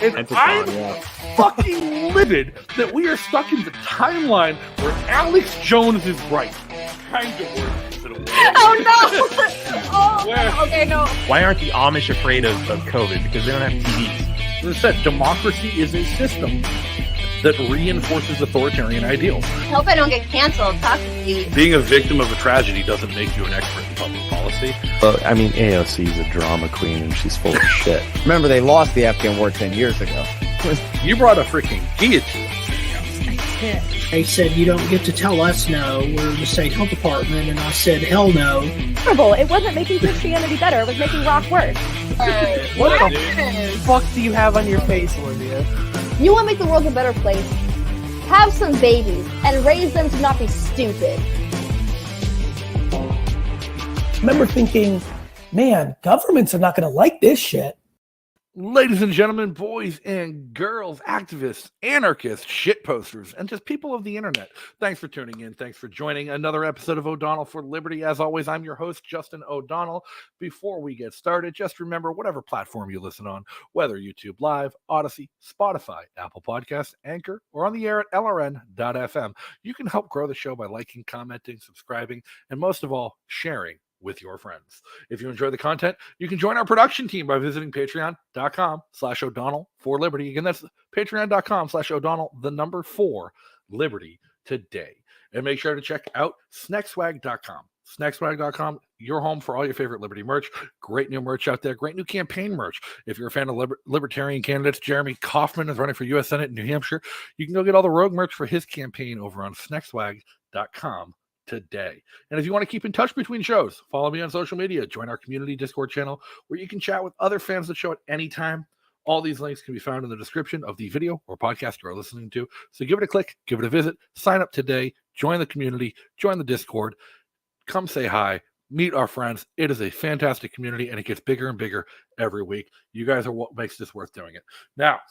And I'm fucking livid that we are stuck in the timeline where Alex Jones is right. Kind of worse. Oh no! Oh, okay, no. Why aren't the Amish afraid of COVID? Because they don't have TVs. As I said, democracy is a system that reinforces authoritarian ideals. I hope I don't get canceled. Talk to me. Being a victim of a tragedy doesn't make you an expert in public policy. Well, I mean, AOC is a drama queen and she's full of shit. Remember, they lost the Afghan war 10 years ago. You brought a freaking guillotine. They said, you don't get to tell us no, we're the state health department, and I said, hell no. It wasn't making Christianity better, it was making rock worse. What the fuck do you have on your face, Olivia? You want to make the world a better place? Have some babies and raise them to not be stupid. I remember thinking, man, governments are not going to like this shit. Ladies and gentlemen, boys and girls, activists, anarchists, shitposters, and just people of the internet, thanks for tuning in. Thanks for joining another episode of O'Donnell for Liberty. As always, I'm your host, Justin O'Donnell. Before we get started, just remember, whatever platform you listen on, whether YouTube Live, Odyssey, Spotify, Apple Podcasts, Anchor, or on the air at lrn.fm, you can help grow the show by liking, commenting, subscribing, and most of all, sharing with your friends. If you enjoy the content, you can join our production team by visiting patreon.com/O'Donnell for Liberty. Again, that's patreon.com/O'Donnell, the number 4 Liberty today. And make sure to check out snackswag.com. Snackswag.com, your home for all your favorite Liberty merch. Great new merch out there. Great new campaign merch. If you're a fan of Libertarian candidates, Jeremy Kauffman is running for U.S. Senate in New Hampshire. You can go get all the rogue merch for his campaign over on snackswag.com today. And if you want to keep in touch between shows, follow me on social media, join our community Discord channel where you can chat with other fans of the show at any time. All these links can be found in the description of the video or podcast you are listening to. So give it a click, give it a visit, sign up today, join the community, join the Discord, come say hi, meet our friends. It is a fantastic community and it gets bigger and bigger every week. You guys are what makes this worth doing it. Now,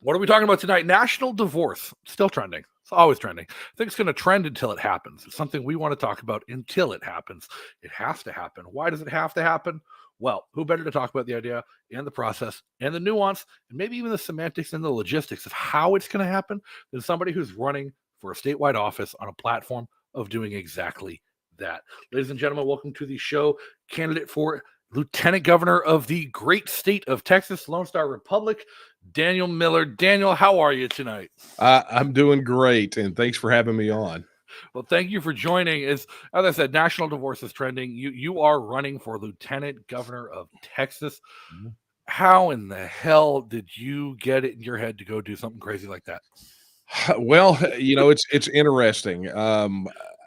what are we talking about tonight? National divorce, still trending. It's always trending. I think it's going to trend until it happens. It's something we want to talk about until it happens. It has to happen. Why does it have to happen? Well, who better to talk about the idea and the process and the nuance and maybe even the semantics and the logistics of how it's going to happen than somebody who's running for a statewide office on a platform of doing exactly that. Ladies and gentlemen, welcome to the show. Candidate for Lieutenant Governor of the great state of Texas, Lone Star Republic, Daniel Miller. Daniel, how are you tonight? I'm doing great, and thanks for having me on. Well, thank you for joining. As I said, national divorce is trending. You are running for Lieutenant Governor of Texas. Mm-hmm. How in the hell did you get it in your head to go do something crazy like that? Well, it's interesting.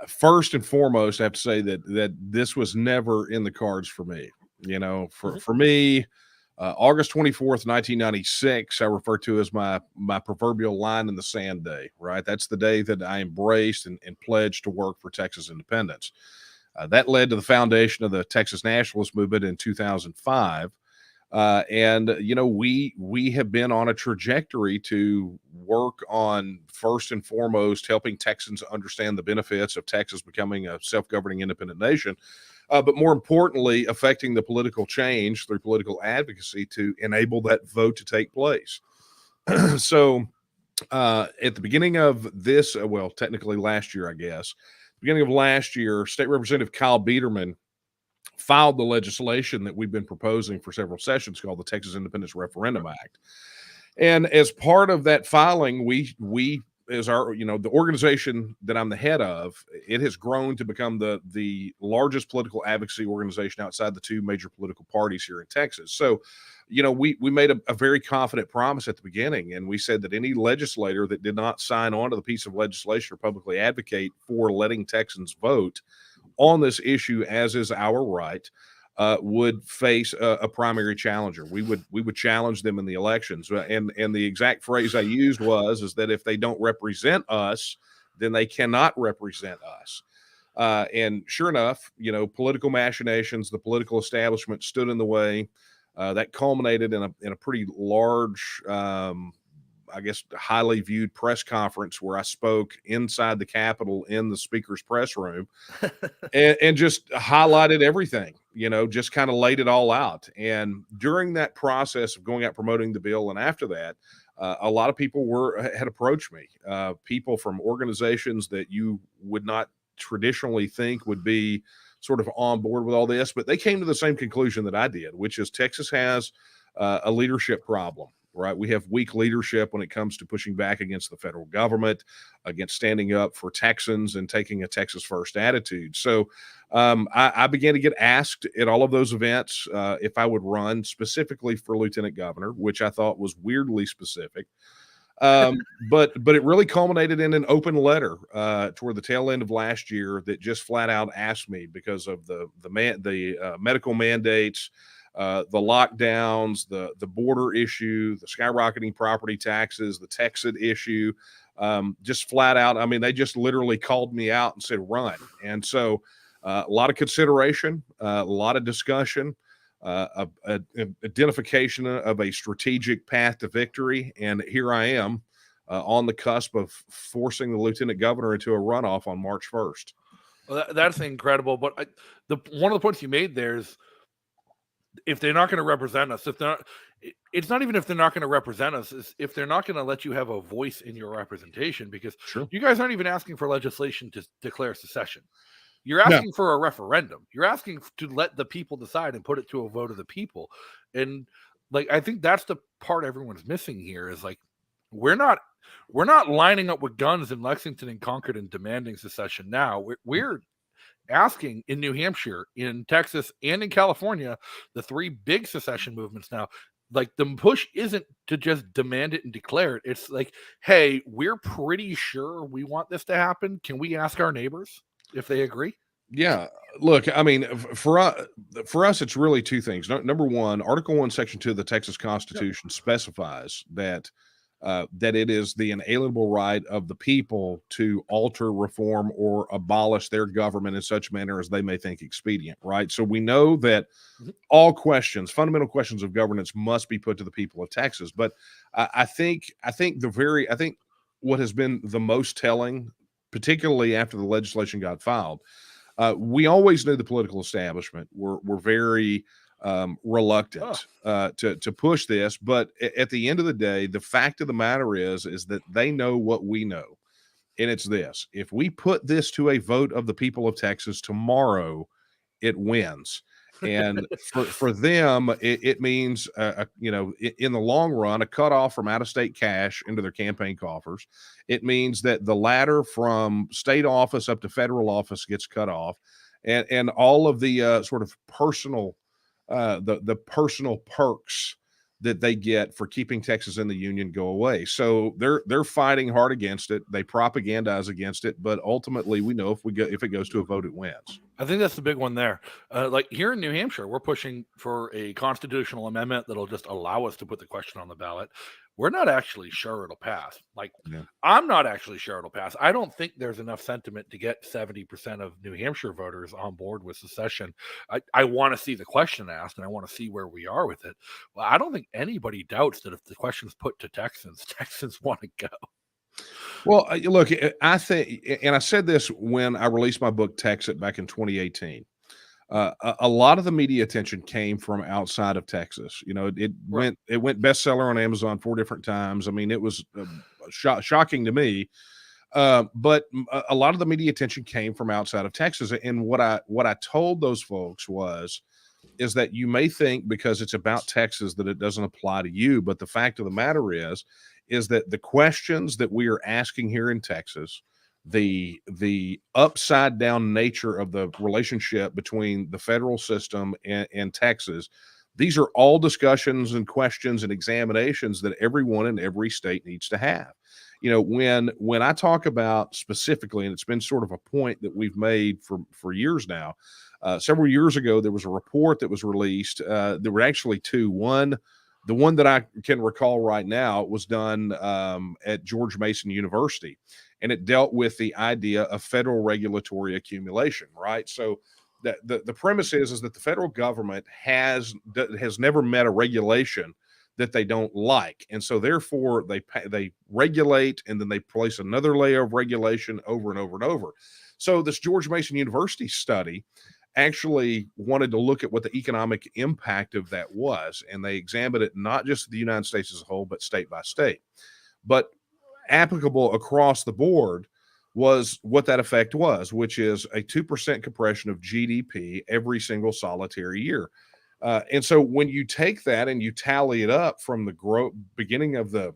First and foremost, I have to say that this was never in the cards for me. For me, August 24th, 1996, I refer to as my proverbial line in the sand day, right? That's the day that I embraced and pledged to work for Texas Independence. That led to the foundation of the Texas Nationalist Movement in 2005. We have been on a trajectory to work on, first and foremost, helping Texans understand the benefits of Texas becoming a self-governing independent nation. But more importantly, affecting the political change through political advocacy to enable that vote to take place. So at the beginning of this, technically last year, I guess, beginning of last year, State Representative Kyle Biederman filed the legislation that we've been proposing for several sessions called the Texas Independence Referendum Act. And as part of that filing, we as the organization that I'm the head of, it has grown to become the largest political advocacy organization outside the two major political parties here in Texas. So, we made a very confident promise at the beginning, and we said that any legislator that did not sign on to the piece of legislation or publicly advocate for letting Texans vote on this issue, as is our right, would face a primary challenger. We would challenge them in the elections. And the exact phrase I used is that if they don't represent us, then they cannot represent us. And sure enough, political machinations, the political establishment stood in the way. That culminated in a pretty large I guess, highly viewed press conference where I spoke inside the Capitol in the speaker's press room and just highlighted everything, just kind of laid it all out. And during that process of going out promoting the bill, and after that, a lot of people had approached me, people from organizations that you would not traditionally think would be sort of on board with all this, but they came to the same conclusion that I did, which is Texas has a leadership problem, right? We have weak leadership when it comes to pushing back against the federal government, against standing up for Texans and taking a Texas first attitude. So I began to get asked at all of those events if I would run specifically for lieutenant governor, which I thought was weirdly specific. But it really culminated in an open letter toward the tail end of last year that just flat out asked me, because of the medical mandates, the lockdowns, the border issue, the skyrocketing property taxes, the Texan issue, just flat out. I mean, they just literally called me out and said, run. And so a lot of consideration, a lot of discussion, identification of a strategic path to victory. And here I am on the cusp of forcing the lieutenant governor into a runoff on March 1st. Well, that's incredible. But one of the points you made there is, if they're not going to represent us, it's not even if they're not going to represent us, it's if they're not going to let you have a voice in your representation, because you guys aren't even asking for legislation to declare secession. You're asking for a referendum. You're asking to let the people decide and put it to a vote of the people. And I think that's the part everyone's missing here is we're not lining up with guns in Lexington and Concord and demanding secession now. We're asking in New Hampshire, in Texas, and in California, the three big secession movements now. The push isn't to just demand it and declare it. It's hey, we're pretty sure we want this to happen. Can we ask our neighbors if they agree? Yeah. Look, I mean, for us, it's really two things. Number one, Article 1, Section 2 of the Texas Constitution specifies that it is the inalienable right of the people to alter, reform, or abolish their government in such manner as they may think expedient, right? So we know that all questions, fundamental questions of governance, must be put to the people of Texas. But I think what has been the most telling, particularly after the legislation got filed, we always knew the political establishment were very reluctant to push this, but at the end of the day, the fact of the matter is that they know what we know, and it's this: if we put this to a vote of the people of Texas tomorrow, it wins. And for them, it means in the long run, a cutoff from out-of-state cash into their campaign coffers. It means that the ladder from state office up to federal office gets cut off, and all of the sort of personal the personal perks that they get for keeping Texas in the union go away. So they're fighting hard against it. They propagandize against it, but ultimately we know if it goes to a vote, it wins. I think that's the big one there. Here in New Hampshire, we're pushing for a constitutional amendment that'll just allow us to put the question on the ballot. We're not actually sure it'll pass. I'm not actually sure it'll pass. I don't think there's enough sentiment to get 70% of New Hampshire voters on board with secession. I want to see the question asked, and I want to see where we are with it. Well, I don't think anybody doubts that if the question's put to Texans want to go. Well, look, I think, and I said this when I released my book, Texit, back in 2018. A lot of the media attention came from outside of Texas. It went bestseller on Amazon 4 different times. I mean, it was shocking to me. But a lot of the media attention came from outside of Texas. And what I told those folks is that you may think because it's about Texas that it doesn't apply to you, but the fact of the matter is that the questions that we are asking here in Texas, the upside down nature of the relationship between the federal system and Texas, these are all discussions and questions and examinations that everyone in every state needs to have. When I talk about specifically, and it's been sort of a point that we've made for years now, several years ago, there was a report that was released. There were actually two. The one that I can recall right now was done at George Mason University, and it dealt with the idea of federal regulatory accumulation, right? So the premise is that the federal government has never met a regulation that they don't like. And so therefore they regulate, and then they place another layer of regulation over and over and over. So this George Mason University study actually wanted to look at what the economic impact of that was. And they examined it not just the United States as a whole, but state by state. But applicable across the board was what that effect was, which is a 2% compression of GDP every single solitary year. And so when you take that and you tally it up from the beginning of the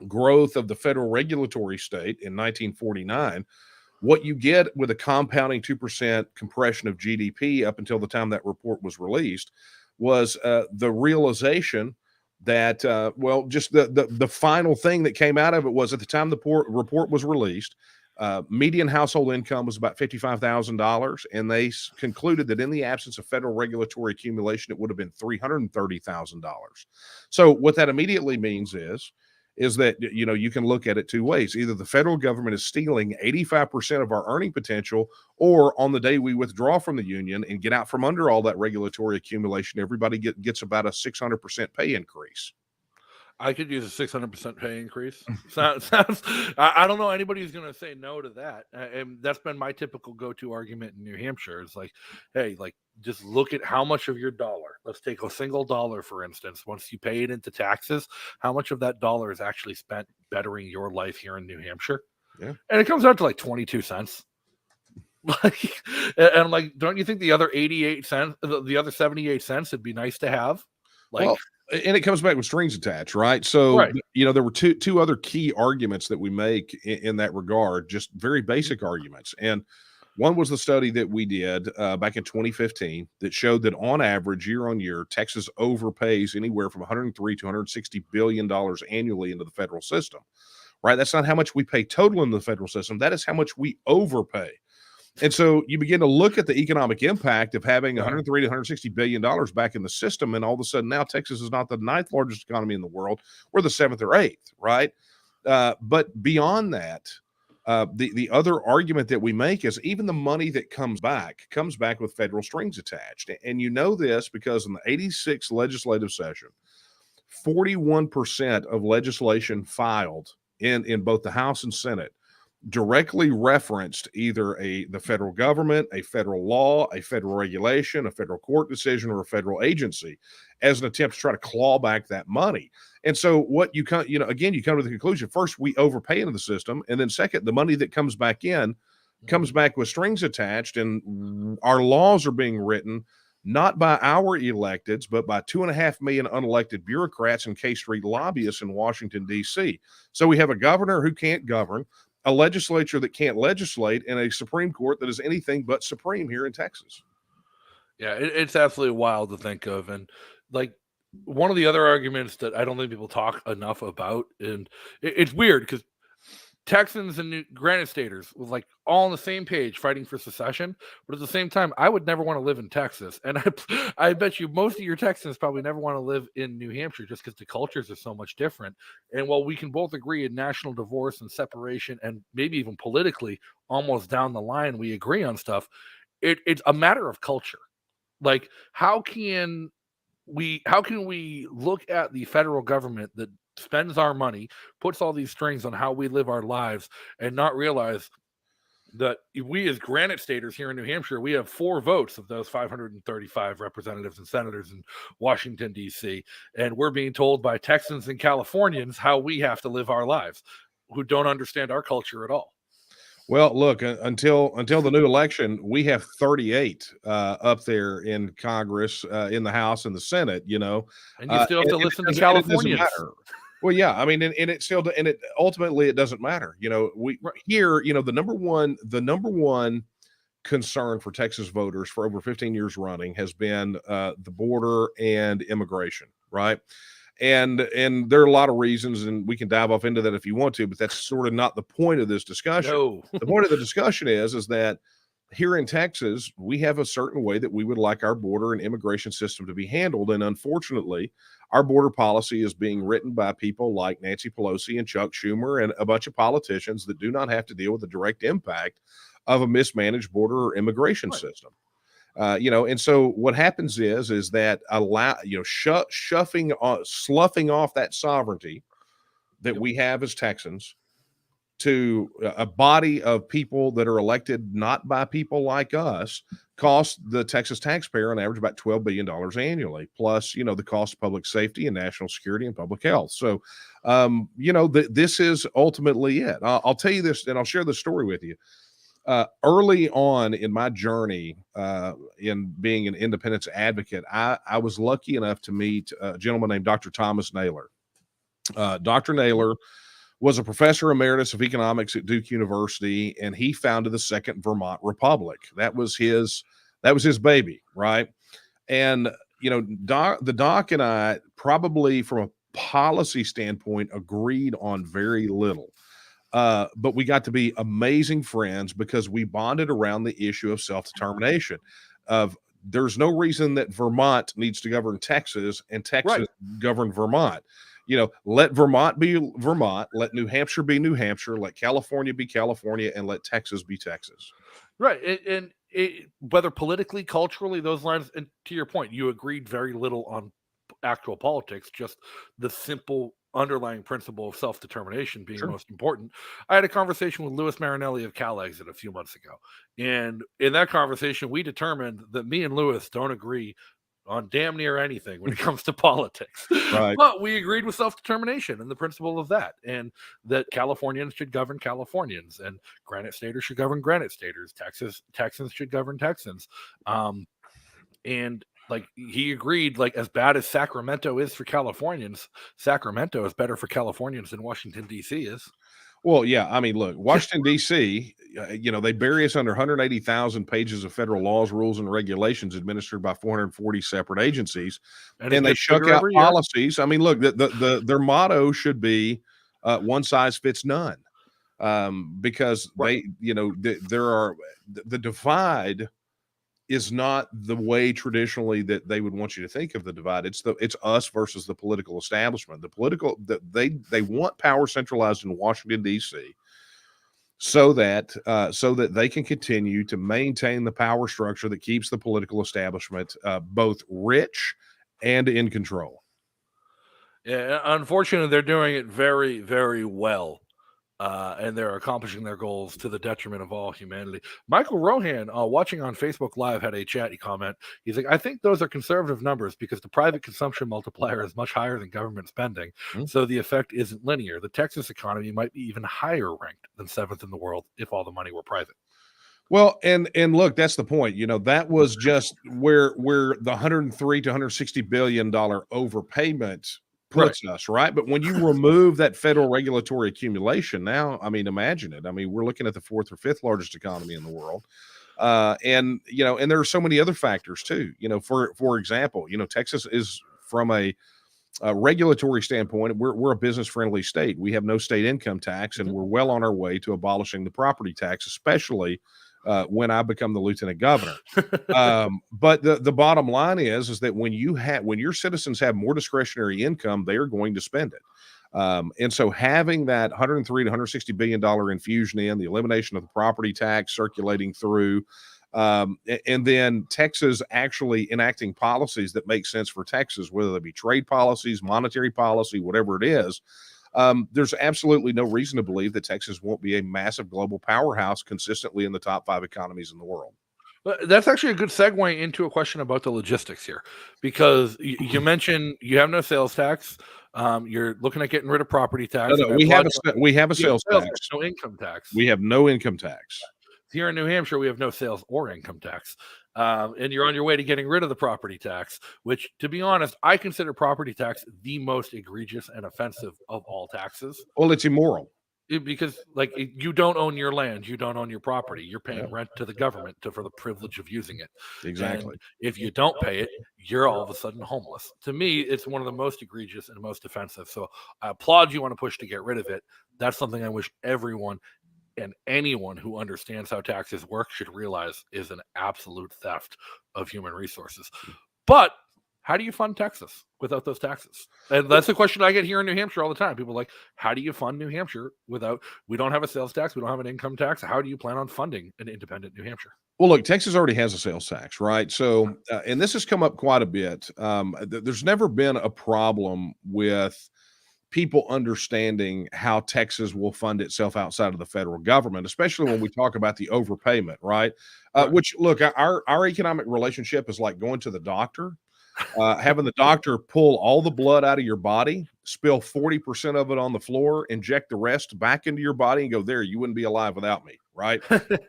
growth of the federal regulatory state in 1949, what you get with a compounding 2% compression of GDP up until the time that report was released was the realization that, just the final thing that came out of it was, at the time the report was released, median household income was about $55,000, and they concluded that in the absence of federal regulatory accumulation, it would have been $330,000. So what that immediately means is that, you can look at it two ways. Either the federal government is stealing 85% of our earning potential, or on the day we withdraw from the union and get out from under all that regulatory accumulation, everybody gets about a 600% pay increase. I could use a 600% pay increase. Sounds. I don't know anybody who's going to say no to that. And that's been my typical go-to argument in New Hampshire. It's like, hey, just look at how much of your dollar. Let's take a single dollar, for instance. Once you pay it into taxes, how much of that dollar is actually spent bettering your life here in New Hampshire? Yeah. And it comes out to like 22 cents. And I'm like, don't you think the other 88 cents, the other 78 cents would be nice to have? And it comes back with strings attached, right? So, right. There were two other key arguments that we make in that regard, just very basic arguments. And one was the study that we did back in 2015 that showed that on average, year on year, Texas overpays anywhere from $103 to $160 billion annually into the federal system, right? That's not how much we pay total in the federal system. That is how much we overpay. And so you begin to look at the economic impact of having $103 to $160 billion back in the system. And all of a sudden now Texas is not the 9th largest economy in the world. We're the 7th or 8th, right? But beyond that, the other argument that we make is even the money that comes back with federal strings attached. And you know this because in the 86th legislative session, 41% of legislation filed in both the House and Senate directly referenced either the federal government, a federal law, a federal regulation, a federal court decision, or a federal agency as an attempt to try to claw back that money. And so what you come to the conclusion, first, we overpay into the system. And then second, the money that comes back in comes back with strings attached, and our laws are being written not by our electeds, but by 2.5 million unelected bureaucrats and K Street lobbyists in Washington, D.C. So we have a governor who can't govern, a legislature that can't legislate, and a Supreme Court that is anything but supreme here in Texas. Yeah, it's absolutely wild to think of. And one of the other arguments that I don't think people talk enough about, and it's weird because Texans and Granite Staters was all on the same page fighting for secession, but at the same time, I would never want to live in Texas. And I bet you most of your Texans probably never want to live in New Hampshire just because the cultures are so much different. And while we can both agree in national divorce and separation, and maybe even politically, almost down the line, we agree on stuff, it's a matter of culture. How can we look at the federal government that spends our money, puts all these strings on how we live our lives, and not realize that we as Granite Staters here in New Hampshire, we have 4 votes of those 535 representatives and senators in Washington, D.C. And we're being told by Texans and Californians how we have to live our lives, who don't understand our culture at all. Well, look, until the new election, we have 38 up there in Congress, in the House and the Senate, And you still have to listen to Californians. Well, yeah, I mean, and it ultimately it doesn't matter. Here, the number one concern for Texas voters for over 15 years running has been the border and immigration, right? And there are a lot of reasons, and we can dive off into that if you want to, but that's sort of not the point of this discussion. No. The point of the discussion is that here in Texas, we have a certain way that we would like our border and immigration system to be handled. And unfortunately, our border policy is being written by people like Nancy Pelosi and Chuck Schumer and a bunch of politicians that do not have to deal with the direct impact of a mismanaged border or immigration system. And so what happens is that sloughing off that sovereignty that we have as Texans to a body of people that are elected not by people like us costs the Texas taxpayer on average about $12 billion annually, plus, the cost of public safety and national security and public health. So, this is ultimately it. I'll tell you this, and I'll share this story with you. Early on in my journey in being an independence advocate, I was lucky enough to meet a gentleman named Dr. Thomas Naylor. Dr. Naylor was a professor emeritus of economics at Duke University, and he founded the Second Vermont Republic. That was his baby, right? And the doc and I probably, from a policy standpoint, agreed on very little. But we got to be amazing friends because we bonded around the issue of self-determination. There's no reason that Vermont needs to govern Texas and Texas govern Vermont. Let Vermont be Vermont, let New Hampshire be New Hampshire, let California be California, and let Texas be Texas. Right. And whether politically, culturally, those lines, and to your point, you agreed very little on actual politics, just the simple underlying principle of self-determination being most important. I had a conversation with Louis Marinelli of CalExit a few months ago. And in that conversation, we determined that me and Louis don't agree on damn near anything when it comes to politics. Right. But we agreed with self-determination and the principle of that, and that Californians should govern Californians, and Granite Staters should govern Granite Staters. Texans should govern Texans. And like he agreed, like as bad as Sacramento is for Californians, Sacramento is better for Californians than Washington, D.C. is. Well, yeah. I mean, look, Washington, D.C., they bury us under 180,000 pages of federal laws, rules, and regulations administered by 440 separate agencies. And they shuck out policies. I mean, look, their motto should be one size fits none. Because there are the divide is not the way traditionally that they would want you to think of the divide. It's us versus the political establishment. They want power centralized in Washington, D.C. so that they can continue to maintain the power structure that keeps the political establishment both rich and in control. Yeah, unfortunately, they're doing it very, very well. And they're accomplishing their goals to the detriment of all humanity. Michael Rohan, watching on Facebook Live, had a chatty comment. He's like, I think those are conservative numbers because the private consumption multiplier is much higher than government spending. So the effect isn't linear. The Texas economy might be even higher ranked than 7th in the world if all the money were private. Well, and look, that's the point. That was just where the $103 to $160 billion overpayment puts us, right? But when you remove that federal regulatory accumulation, now, I mean, imagine it. I mean, we're looking at the 4th or 5th largest economy in the world. And there are so many other factors too. For example, Texas is, from a regulatory standpoint, we're a business friendly state. We have no state income tax, and we're well on our way to abolishing the property tax, especially when I become the lieutenant governor. But the bottom line is that when your citizens have more discretionary income, they are going to spend it. And so having that $103 to $160 billion infusion in, the elimination of the property tax circulating through, and then Texas actually enacting policies that make sense for Texas, whether they be trade policies, monetary policy, whatever it is, there's absolutely no reason to believe that Texas won't be a massive global powerhouse consistently in the top 5 economies in the world. That's actually a good segue into a question about the logistics here, because you mentioned you have no sales tax. You're looking at getting rid of property tax. No, we have a sales tax. No income tax. We have no income tax. Here in New Hampshire, we have no sales or income tax. And you're on your way to getting rid of the property tax, which, to be honest, I consider property tax the most egregious and offensive of all taxes. Well, it's immoral. Because, like, you don't own your land, you don't own your property. You're paying rent to the government for the privilege of using it. Exactly. And if you don't pay it, you're all of a sudden homeless. To me, it's one of the most egregious and most offensive. So I applaud you on a push to get rid of it. That's something I wish everyone and anyone who understands how taxes work should realize is an absolute theft of human resources. But how do you fund Texas without those taxes? And that's the question I get here in New Hampshire all the time. People are like, how do you fund New Hampshire without, we don't have a sales tax, we don't have an income tax. How do you plan on funding an independent New Hampshire? Well, look, Texas already has a sales tax, right? So, and this has come up quite a bit. There's never been a problem with people understanding how Texas will fund itself outside of the federal government, especially when we talk about the overpayment, right? Which, look, our economic relationship is like going to the doctor, having the doctor pull all the blood out of your body, spill 40% of it on the floor, inject the rest back into your body, and go, there, you wouldn't be alive without me, right?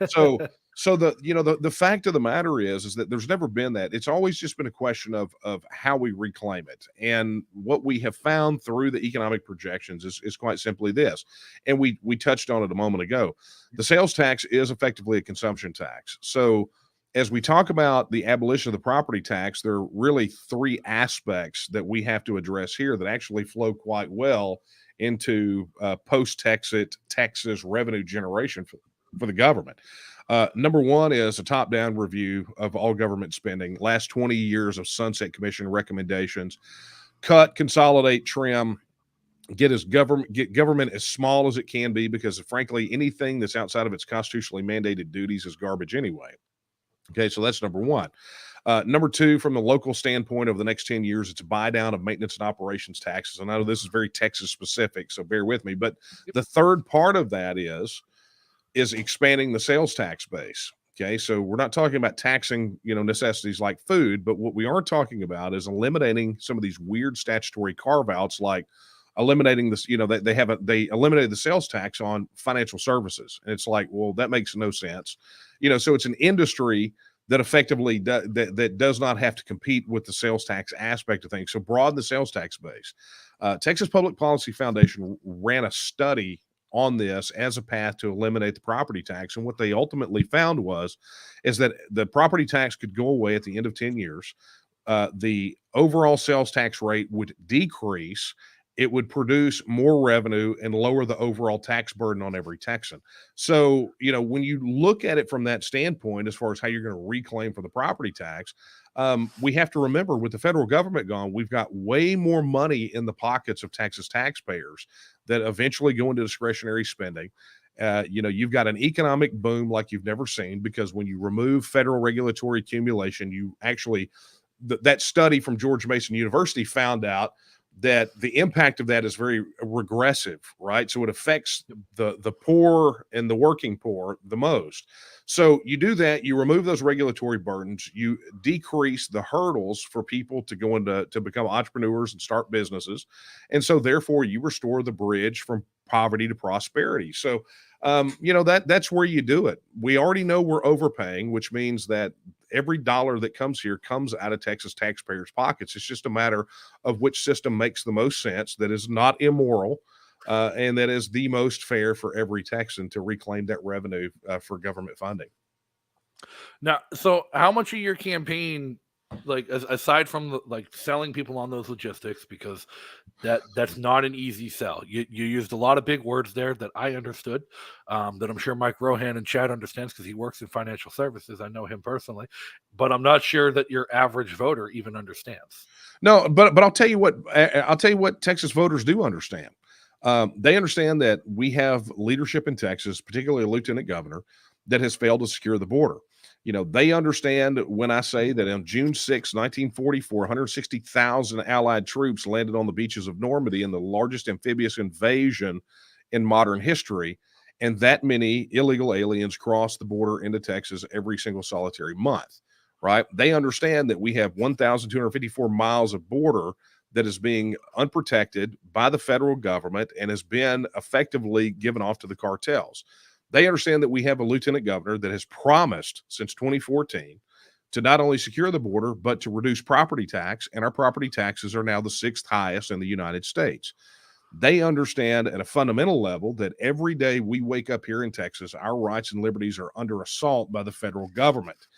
So the fact of the matter is that there's never been that. It's always just been a question of how we reclaim it. And what we have found through the economic projections is quite simply this. And we touched on it a moment ago. The sales tax is effectively a consumption tax. So as we talk about the abolition of the property tax, there are really three aspects that we have to address here that actually flow quite well into post-Texas revenue generation for the government. Number one is a top-down review of all government spending, last 20 years of Sunset Commission recommendations, cut, consolidate, trim, get government as small as it can be, because frankly, anything that's outside of its constitutionally mandated duties is garbage anyway. Okay, so that's number one. Number two, from the local standpoint, over the next 10 years, it's a buy down of maintenance and operations taxes. And I know this is very Texas specific, so bear with me. But the third part of that is expanding the sales tax base. Okay, so we're not talking about taxing, necessities like food, but what we are talking about is eliminating some of these weird statutory carve-outs, like eliminating this. They eliminated the sales tax on financial services, and it's like, well, that makes no sense. So it's an industry that effectively that does not have to compete with the sales tax aspect of things. So broaden the sales tax base. Texas Public Policy Foundation ran a study on this as a path to eliminate the property tax. And what they ultimately found is that the property tax could go away at the end of 10 years. The overall sales tax rate would decrease. It would produce more revenue and lower the overall tax burden on every Texan. So, when you look at it from that standpoint, as far as how you're going to reclaim for the property tax, we have to remember, with the federal government gone, we've got way more money in the pockets of Texas taxpayers that eventually go into discretionary spending. You've got an economic boom like you've never seen, because when you remove federal regulatory accumulation, you actually, that study from George Mason University found out that the impact of that is very regressive, right? So it affects the poor and the working poor the most. So you do that, you remove those regulatory burdens, you decrease the hurdles for people to go to become entrepreneurs and start businesses. And so therefore you restore the bridge from poverty to prosperity. So, that's where you do it. We already know we're overpaying, which means that every dollar that comes here comes out of Texas taxpayers' pockets. It's just a matter of which system makes the most sense, that is not immoral, and that is the most fair for every Texan to reclaim that revenue for government funding. Now, so how much of your campaign, like aside from selling people on those logistics, because that's not an easy sell. You used a lot of big words there that I understood, that I'm sure Mike Rohan in chat understands, because he works in financial services. I know him personally, but I'm not sure that your average voter even understands. No, but I'll tell you what Texas voters do understand. They understand that we have leadership in Texas, particularly a lieutenant governor, that has failed to secure the border. They understand when I say that on June 6, 1944, 160,000 Allied troops landed on the beaches of Normandy in the largest amphibious invasion in modern history, and that many illegal aliens crossed the border into Texas every single solitary month, right? They understand that we have 1,254 miles of border that is being unprotected by the federal government and has been effectively given off to the cartels. They understand that we have a lieutenant governor that has promised since 2014 to not only secure the border, but to reduce property tax, and our property taxes are now the 6th highest in the United States. They understand at a fundamental level that every day we wake up here in Texas, our rights and liberties are under assault by the federal government.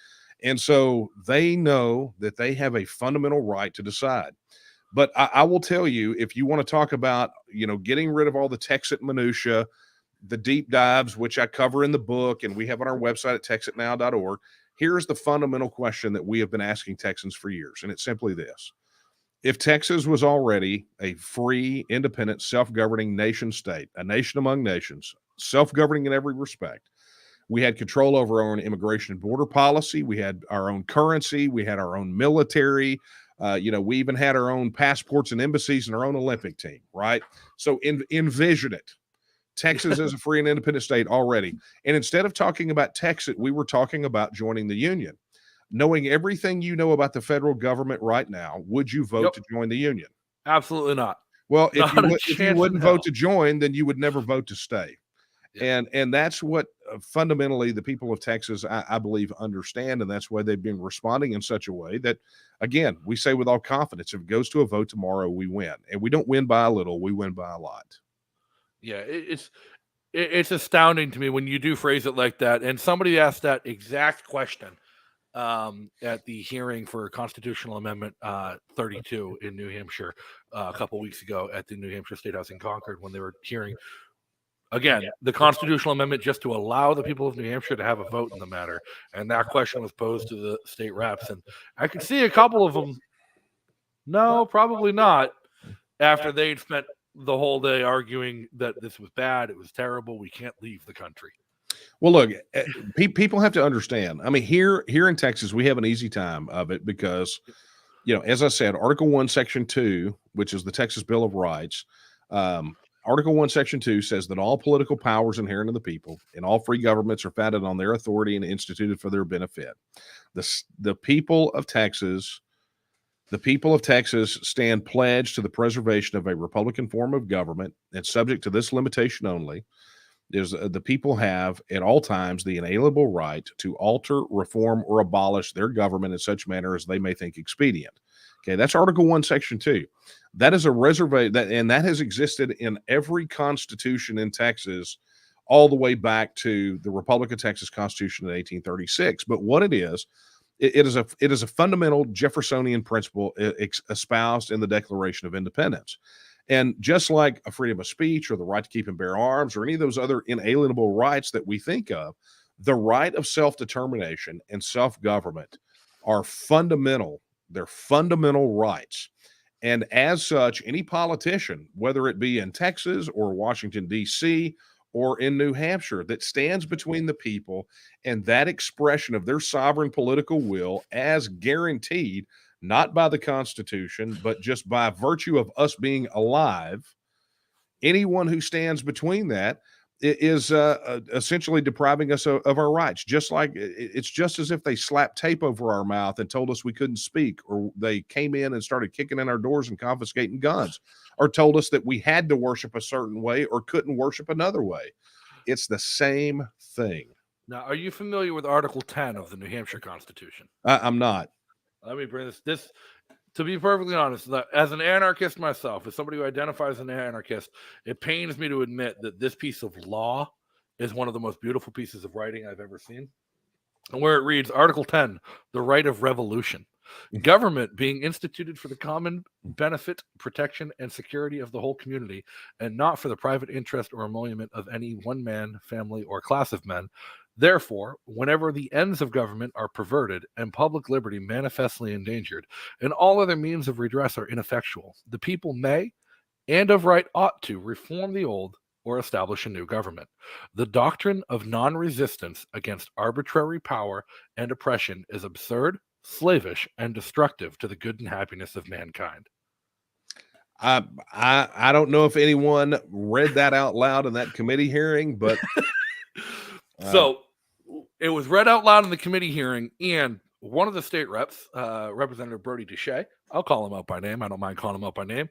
And so they know that they have a fundamental right to decide. But I will tell you, if you want to talk about, getting rid of all the Texan minutia, the deep dives, which I cover in the book and we have on our website at texitnow.org, here's the fundamental question that we have been asking Texans for years. And it's simply this: if Texas was already a free, independent, self-governing nation state, a nation among nations, self-governing in every respect, we had control over our own immigration and border policy. We had our own currency. We had our own military. We even had our own passports and embassies and our own Olympic team, right? So envision it. Texas is a free and independent state already. And instead of talking about Texas, we were talking about joining the Union. Knowing everything you know about the federal government right now, would you vote to join the Union? Absolutely not. Well, if you wouldn't vote to join, then you would never vote to stay. Yeah. And that's what fundamentally the people of Texas, I believe, understand. And that's why they've been responding in such a way that, again, we say with all confidence, if it goes to a vote tomorrow, we win. And we don't win by a little, we win by a lot. Yeah, it's astounding to me when you do phrase it like that. And somebody asked that exact question at the hearing for Constitutional Amendment 32 in New Hampshire a couple weeks ago at the New Hampshire State House in Concord, when they were hearing, again, the constitutional amendment just to allow the people of New Hampshire to have a vote in the matter. And that question was posed to the state reps. And I could see a couple of them, no, probably not, after they'd spent the whole day arguing that this was bad, it was terrible, we can't leave the country. Well, look, people have to understand. I mean, here in Texas, we have an easy time of it because, as I said, Article 1, Section 2, which is the Texas Bill of Rights, Article 1, Section 2 says that all political powers inherent in the people and all free governments are founded on their authority and instituted for their benefit. The people of Texas stand pledged to the preservation of a Republican form of government, and subject to this limitation only, is the people have at all times the inalienable right to alter, reform, or abolish their government in such manner as they may think expedient. Okay, that's Article 1, Section 2. That is a reservation, and that has existed in every constitution in Texas all the way back to the Republic of Texas Constitution in 1836. But what it is a fundamental Jeffersonian principle espoused in the Declaration of Independence. And just like a freedom of speech or the right to keep and bear arms or any of those other inalienable rights that we think of, the right of self-determination and self-government are fundamental. They're fundamental rights. And as such, any politician, whether it be in Texas or Washington, D.C., or in New Hampshire, that stands between the people and that expression of their sovereign political will as guaranteed, not by the Constitution, but just by virtue of us being alive, anyone who stands between that is essentially depriving us of our rights. Just like it's just as if they slapped tape over our mouth and told us we couldn't speak, or they came in and started kicking in our doors and confiscating guns, or told us that we had to worship a certain way or couldn't worship another way. It's the same thing. Now, are you familiar with Article 10 of the New Hampshire Constitution? I'm not. Let me bring this. To be perfectly honest, as an anarchist myself, as somebody who identifies as an anarchist, it pains me to admit that this piece of law is one of the most beautiful pieces of writing I've ever seen. And where it reads, Article 10, the right of revolution. Government being instituted for the common benefit, protection, and security of the whole community, and not for the private interest or emolument of any one man, family, or class of men. Therefore, whenever the ends of government are perverted and public liberty manifestly endangered, and all other means of redress are ineffectual, the people may, and of right ought to, reform the old or establish a new government. The doctrine of non-resistance against arbitrary power and oppression is absurd, slavish, and destructive to the good and happiness of mankind. I don't know if anyone read that out loud in that committee hearing, but so it was read out loud in the committee hearing, and one of the state reps, Representative Brody Duché, I'll call him out by name, I don't mind calling him out by name,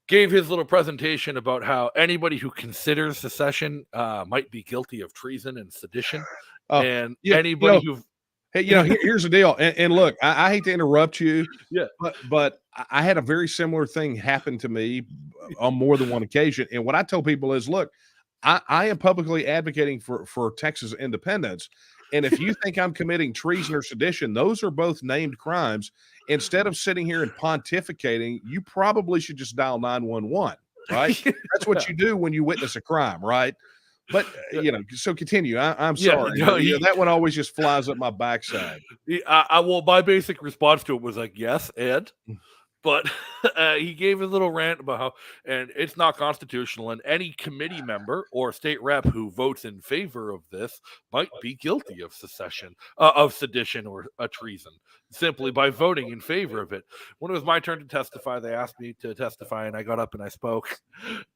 gave his little presentation about how anybody who considers secession might be guilty of treason and sedition. Anybody who... Hey, here's the deal. And look, I hate to interrupt you, but I had a very similar thing happen to me on more than one occasion. And what I tell people is, look, I am publicly advocating for Texas independence. And if you think I'm committing treason or sedition, those are both named crimes. Instead of sitting here and pontificating, you probably should just dial 911, right? That's what you do when you witness a crime, right? But, so continue. I'm sorry. That one always just flies up my backside. Well, my basic response to it was like, yes, Ed. But he gave a little rant about how, and it's not constitutional, and any committee member or state rep who votes in favor of this might be guilty of sedition or a treason simply by voting in favor of it. When it was my turn to testify, they asked me to testify, and I got up and I spoke.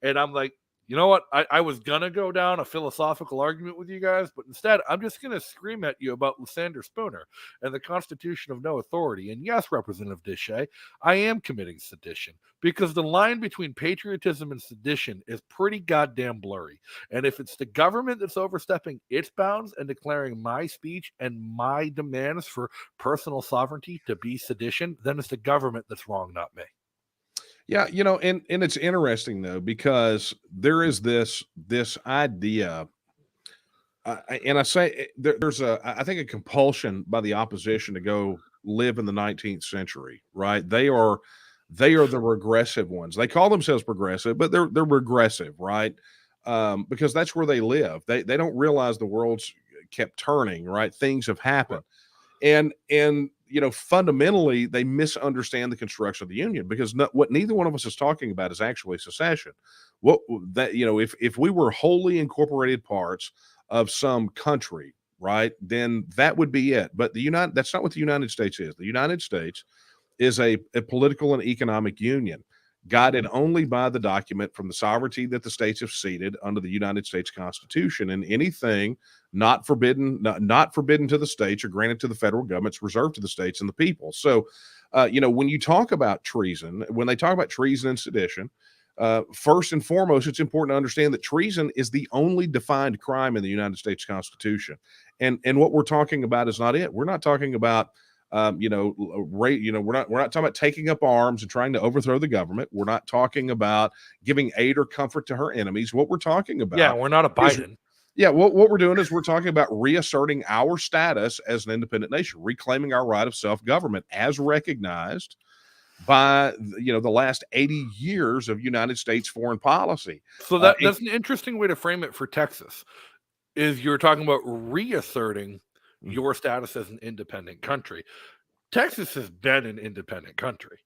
And I'm like, you know what? I was going to go down a philosophical argument with you guys, but instead, I'm just going to scream at you about Lysander Spooner and the Constitution of No Authority. And yes, Representative Dishay, I am committing sedition because the line between patriotism and sedition is pretty goddamn blurry. And if it's the government that's overstepping its bounds and declaring my speech and my demands for personal sovereignty to be sedition, then it's the government that's wrong, not me. Yeah, you know, and it's interesting though, because there is this idea, and I say there's I think a compulsion by the opposition to go live in the 19th century, right? They are the regressive ones. They call themselves progressive, but they're regressive, right? Because that's where they live. They don't realize the world's kept turning, right? Things have happened, and you know, fundamentally, they misunderstand the construction of the Union, because what neither one of us is talking about is actually secession. What that, you know, if we were wholly incorporated parts of some country, right, then that would be it. But that's not what the United States is. The United States is a political and economic union guided only by the document from the sovereignty that the states have ceded under the United States Constitution, and anything not forbidden to the states or granted to the federal government is reserved to the states and the people. So, you know, when you talk about treason, when they talk about treason and sedition, first and foremost, it's important to understand that treason is the only defined crime in the United States Constitution. And what we're talking about is not it. We're not talking about we're not talking about taking up arms and trying to overthrow the government. We're not talking about giving aid or comfort to her enemies. What we're talking about, yeah, we're not a Biden. What we're doing is we're talking about reasserting our status as an independent nation, reclaiming our right of self-government as recognized by the last 80 years of United States foreign policy. So that's an interesting way to frame it for Texas. Is you're talking about reasserting your status as an independent country. Texas has been an independent country.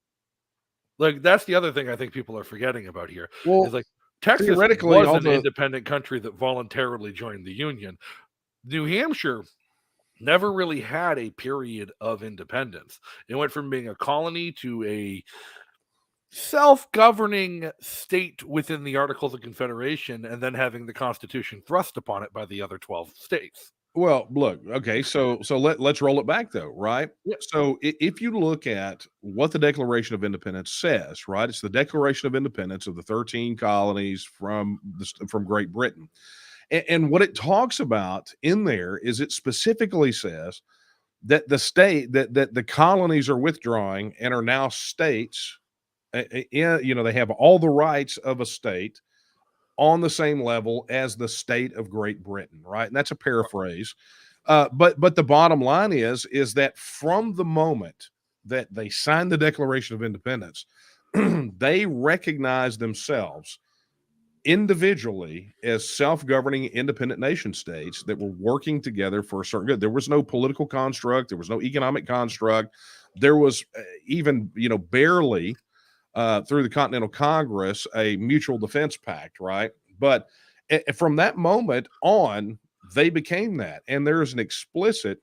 Like, that's the other thing I think people are forgetting about here. Well, is like Texas was an independent country that voluntarily joined the Union. New Hampshire never really had a period of independence. It went from being a colony to a self-governing state within the Articles of Confederation, and then having the Constitution thrust upon it by the other 12 states. Well, look, okay, so let's roll it back though, right? Yeah. So if you look at what the Declaration of Independence says, right? It's the Declaration of Independence of the 13 colonies from Great Britain. And what it talks about in there is it specifically says that the colonies are withdrawing and are now states. They have all the rights of a state on the same level as the state of Great Britain, right? And that's a paraphrase. But the bottom line is that from the moment that they signed the Declaration of Independence, they recognized themselves individually as self-governing independent nation states that were working together for a certain good. There was no political construct. There was no economic construct. There was even, barely through the Continental Congress, a mutual defense pact, right? But from that moment on, they became that. And there is an explicit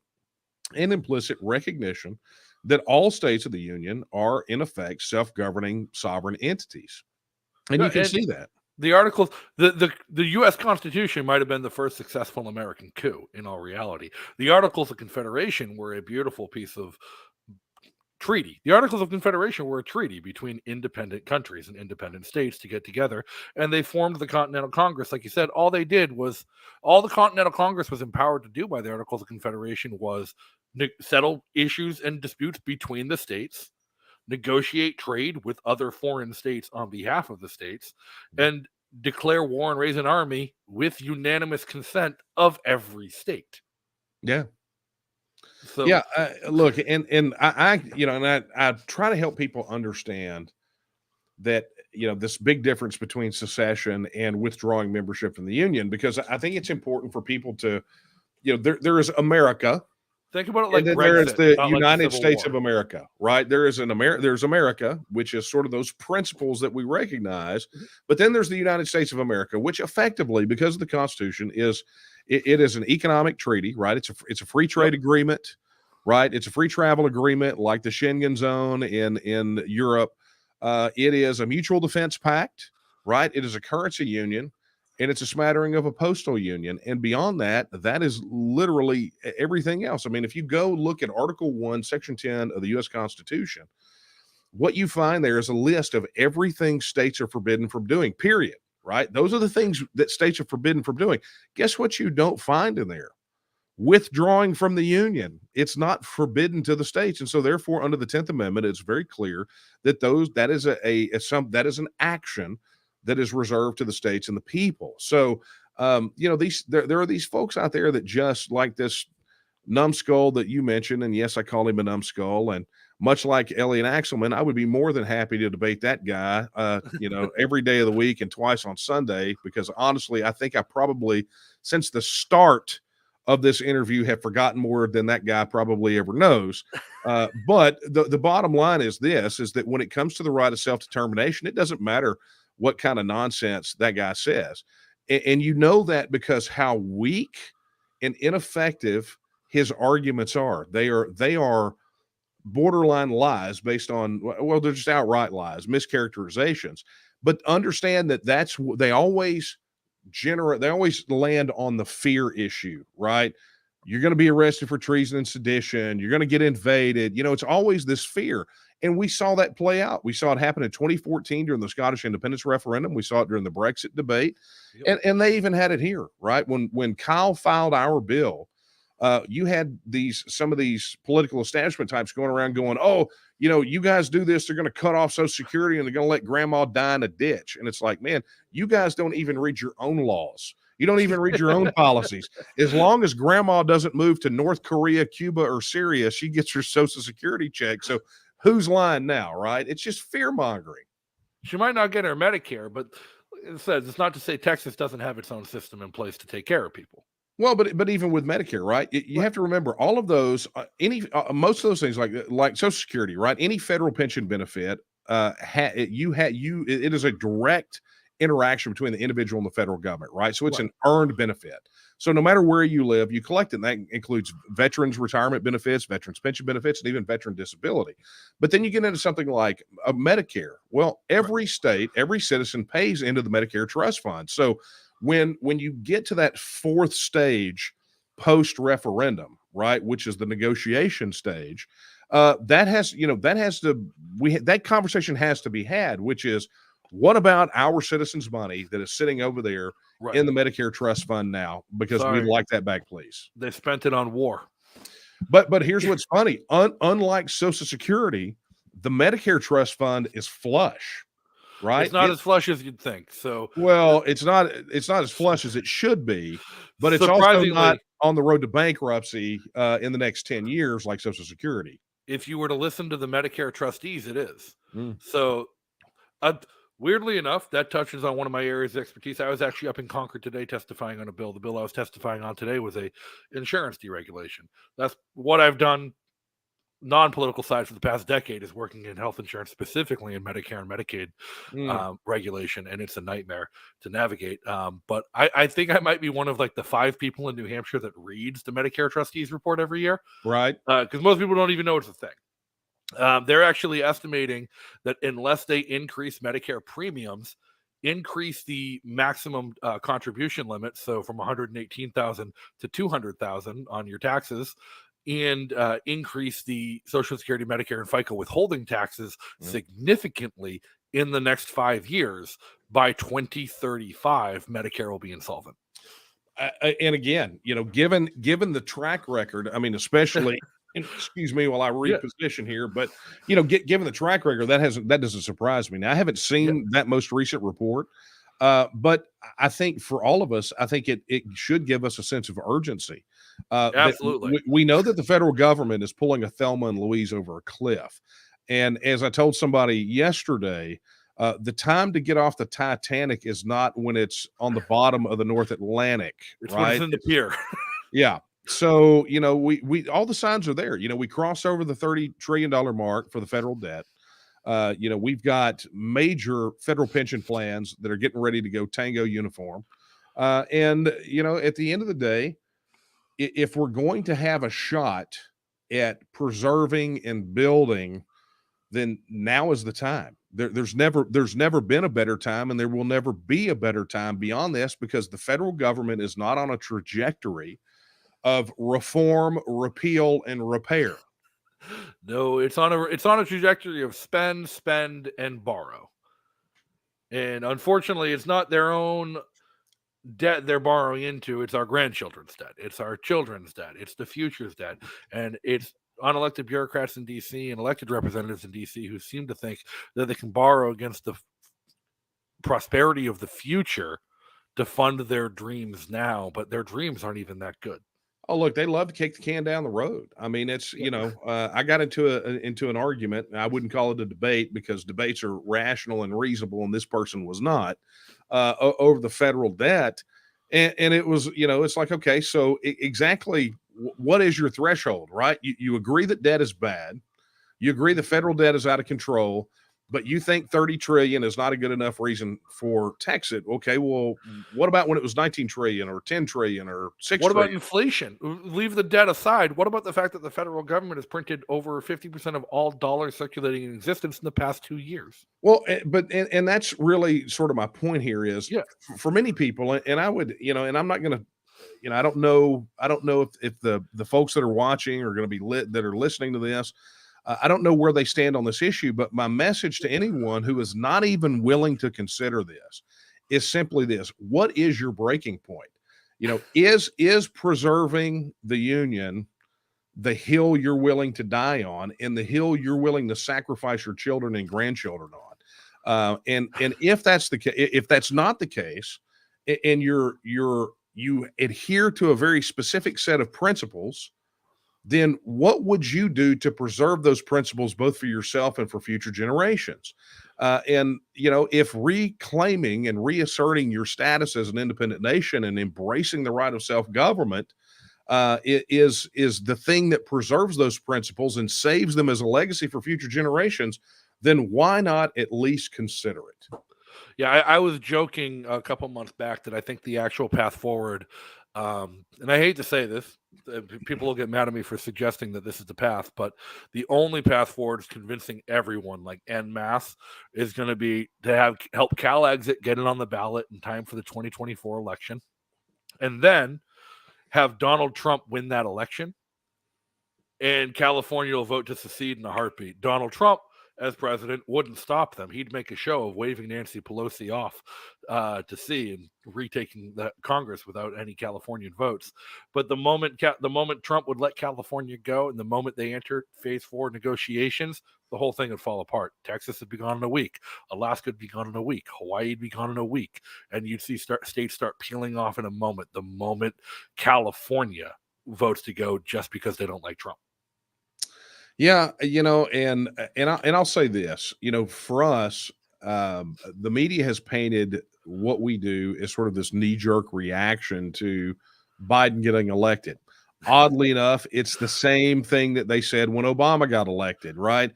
and implicit recognition that all states of the Union are, in effect, self-governing sovereign entities. And you can see that. The articles, the U.S. Constitution might have been the first successful American coup, in all reality. The Articles of Confederation were a beautiful piece of treaty. The Articles of Confederation were a treaty between independent countries and independent states to get together, and they formed the Continental Congress. Like you said, all the Continental Congress was empowered to do by the Articles of Confederation was settle issues and disputes between the states, negotiate trade with other foreign states on behalf of the states, and declare war and raise an army with unanimous consent of every state. Yeah. So, yeah, look, and I try to help people understand that, this big difference between secession and withdrawing membership from the Union, because I think it's important for people to, there is America, Think about it like and then there is Brexit, the not like the United Civil States War. of America, right? There's America, which is sort of those principles that we recognize. But then there's the United States of America, which effectively, because of the Constitution, it is an economic treaty, right? It's a free trade agreement, right? It's a free travel agreement like the Schengen zone in Europe. It is a mutual defense pact, right? It is a currency union. And it's a smattering of a postal union. And beyond that, that is literally everything else. I mean, if you go look at Article 1, Section 10 of the U.S. Constitution, what you find there is a list of everything states are forbidden from doing, period, right? Those are the things that states are forbidden from doing. Guess what you don't find in there? Withdrawing from the union. It's not forbidden to the states. And so therefore, under the 10th Amendment, it's very clear that that is an action that is reserved to the states and the people. So, there are these folks out there that just like this numbskull that you mentioned, and yes, I call him a numbskull. And much like Elliot Axelman, I would be more than happy to debate that guy, every day of the week and twice on Sunday, because honestly, I think I probably, since the start of this interview, have forgotten more than that guy probably ever knows. But the bottom line is that when it comes to the right of self-determination, it doesn't matter what kind of nonsense that guy says. And you know that because how weak and ineffective his arguments are. They are borderline lies based on, well, they're just outright lies, mischaracterizations. But understand that they always land on the fear issue, right? You're going to be arrested for treason and sedition. You're going to get invaded. It's always this fear. And we saw that play out. We saw it happen in 2014 during the Scottish independence referendum. We saw it during the Brexit debate. Yep. And they even had it here, right? When Kyle filed our bill, you had some of these political establishment types going around going, oh, you guys do this, they're going to cut off Social Security and they're going to let grandma die in a ditch. And it's like, man, you guys don't even read your own laws. You don't even read your own policies. As long as grandma doesn't move to North Korea, Cuba, or Syria, she gets her Social Security check. So who's lying now, right? It's just fear-mongering. She might not get her Medicare, but it says it's not to say Texas doesn't have its own system in place to take care of people. Well, but even with Medicare, right? You have to remember all of those, most of those things like Social Security, right? Any federal pension benefit, it is a direct interaction between the individual and the federal government, right? So it's an earned benefit. So no matter where you live, you collect it. And that includes veterans retirement benefits, veterans pension benefits, and even veteran disability. But then you get into something like Medicare. Well, every state, every citizen pays into the Medicare Trust Fund. So when you get to that fourth stage post-referendum, right, which is the negotiation stage, that conversation has to be had, which is, what about our citizens' money that is sitting over there in the Medicare Trust Fund now? Because we'd like that back, please. They spent it on war. But here's what's funny. Unlike Social Security, the Medicare Trust Fund is flush, right? It's not as flush as you'd think. So, well, it's not as flush as it should be, but it's also not on the road to bankruptcy in the next 10 years like Social Security. If you were to listen to the Medicare trustees, it is. So, weirdly enough, that touches on one of my areas of expertise. I was actually up in Concord today testifying on a bill. The bill I was testifying on today was a insurance deregulation. That's what I've done, non-political side, for the past decade, is working in health insurance, specifically in Medicare and Medicaid regulation, and it's a nightmare to navigate. But I think I might be one of like the 5 people in New Hampshire that reads the Medicare trustees report every year. Right. Because most people don't even know it's a thing. They're actually estimating that unless they increase Medicare premiums, increase the maximum contribution limit, so from $118,000 to $200,000 on your taxes, and increase the Social Security, Medicare, and FICA withholding taxes significantly in the next 5 years, by 2035, Medicare will be insolvent. And again, given the track record, I mean, especially. Excuse me while I reposition here, but given the track record, that doesn't surprise me. Now, I haven't seen that most recent report, but I think for all of us, I think it should give us a sense of urgency. Absolutely, we know that the federal government is pulling a Thelma and Louise over a cliff, and as I told somebody yesterday, the time to get off the Titanic is not when it's on the bottom of the North Atlantic, it's right? when it's in the pier. Yeah. So, we all the signs are there. We crossed over the $30 trillion mark for the federal debt. We've got major federal pension plans that are getting ready to go tango uniform. And at the end of the day, if we're going to have a shot at preserving and building, then now is the time. There's never been a better time, and there will never be a better time beyond this, because the federal government is not on a trajectory of reform, repeal, and repair. No, it's on a trajectory of spend, and borrow. And unfortunately, it's not their own debt they're borrowing into. It's our grandchildren's debt. It's our children's debt. It's the future's debt. And it's unelected bureaucrats in D.C. and elected representatives in D.C. who seem to think that they can borrow against the prosperity of the future to fund their dreams now, but their dreams aren't even that good. Oh, look, they love to kick the can down the road. I mean, it's, I got into an argument. I wouldn't call it a debate, because debates are rational and reasonable, and this person was not, over the federal debt. And it was, it's like, okay, so exactly what is your threshold, right? You agree that debt is bad. You agree the federal debt is out of control, but you think 30 trillion is not a good enough reason for tax it. Okay, well, what about when it was 19 trillion or 10 trillion or 6 What trillion? about inflation? Leave the debt aside. What about the fact that the federal government has printed over 50% of all dollars circulating in existence in the past 2 years? Well, but that's really sort of my point here is, for many people, and I would, and I'm not going to, I don't know if the folks that are watching are going to be that are listening to this. I don't know where they stand on this issue, but my message to anyone who is not even willing to consider this is simply this: what is your breaking point? Is preserving the Union the hill you're willing to die on, and the hill you're willing to sacrifice your children and grandchildren on? And if that's if that's not the case, and you adhere to a very specific set of principles, then what would you do to preserve those principles, both for yourself and for future generations? And if reclaiming and reasserting your status as an independent nation and embracing the right of self-government is the thing that preserves those principles and saves them as a legacy for future generations, then why not at least consider it? Yeah, I was joking a couple months back that I think the actual path forward, and I hate to say this, people will get mad at me for suggesting that this is the path, but the only path forward is convincing everyone, like en masse, is going to be to help Cal Exit get it on the ballot in time for the 2024 election, and then have Donald Trump win that election, and California will vote to secede in a heartbeat. Donald Trump, as president, wouldn't stop them. He'd make a show of waving Nancy Pelosi off to sea and retaking the Congress without any Californian votes. But the moment Trump would let California go, and the moment they entered phase 4 negotiations, the whole thing would fall apart. Texas would be gone in a week. Alaska would be gone in a week. Hawaii would be gone in a week. And you'd see states start peeling off in a moment, the moment California votes to go just because they don't like Trump. Yeah, and I'll say this, for us, the media has painted what we do as sort of this knee-jerk reaction to Biden getting elected. Oddly enough, it's the same thing that they said when Obama got elected, right?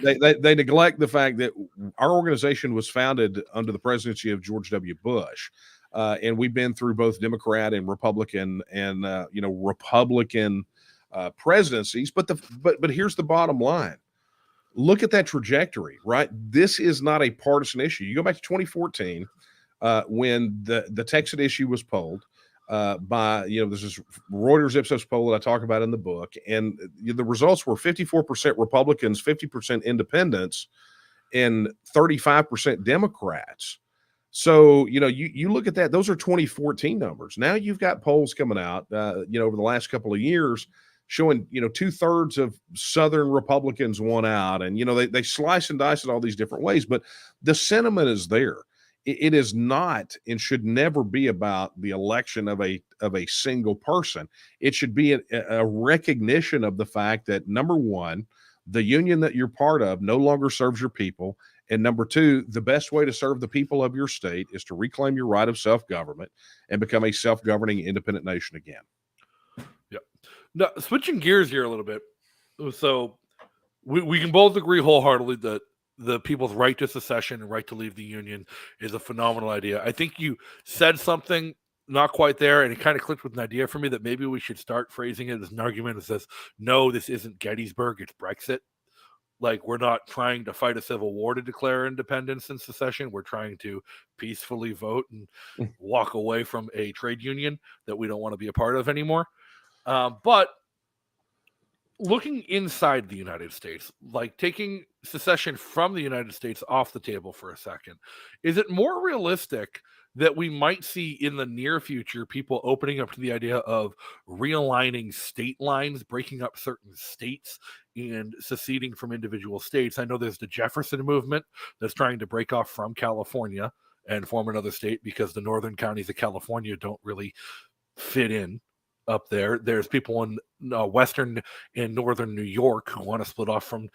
They neglect the fact that our organization was founded under the presidency of George W. Bush. And we've been through both Democrat and Republican and, Republican presidencies, but here's the bottom line. Look at that trajectory, right? This is not a partisan issue. You go back to 2014, when the Texan issue was polled by, there's this Reuters Ipsos poll that I talk about in the book, and the results were 54% Republicans, 50% independents, and 35% Democrats. So, you look at that, those are 2014 numbers. Now you've got polls coming out, over the last couple of years showing, 2/3 of Southern Republicans won out, and, they slice and dice it all these different ways, but the sentiment is there. It is not and should never be about the election of a single person. It should be a recognition of the fact that, number one, the union that you're part of no longer serves your people. And number two, the best way to serve the people of your state is to reclaim your right of self-government and become a self-governing independent nation again. Yep. Now, switching gears here a little bit. So we can both agree wholeheartedly that the people's right to secession and right to leave the Union is a phenomenal idea. I think you said something not quite there, and it kind of clicked with an idea for me that maybe we should start phrasing it as an argument that says, no, this isn't Gettysburg, it's Brexit. Like, we're not trying to fight a civil war to declare independence and secession. We're trying to peacefully vote and walk away from a trade union that we don't want to be a part of anymore. But looking inside the United States, like taking secession from the United States off the table for a second, is it more realistic that we might see in the near future people opening up to the idea of realigning state lines, breaking up certain states and seceding from individual states? I know there's the Jefferson movement that's trying to break off from California and form another state because the northern counties of California don't really fit in up there. There's people in western and northern New York who want to split off from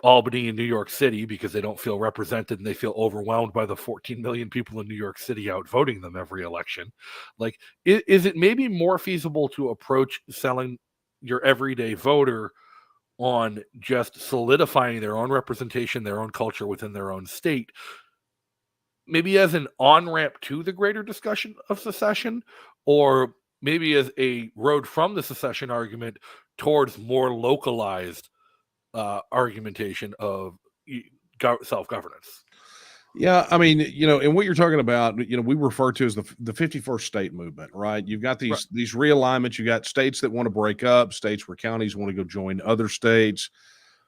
Albany and New York City because they don't feel represented and they feel overwhelmed by the 14 million people in New York City out voting them every election. Like, is it maybe more feasible to approach selling your everyday voter on just solidifying their own representation, their own culture within their own state, maybe as an on-ramp to the greater discussion of secession, or maybe as a road from the secession argument towards more localized argumentation of self-governance? Yeah, I mean, and what you're talking about, we refer to as the 51st state movement, right? You've got these realignments. You got states that want to break up, states where counties want to go join other states,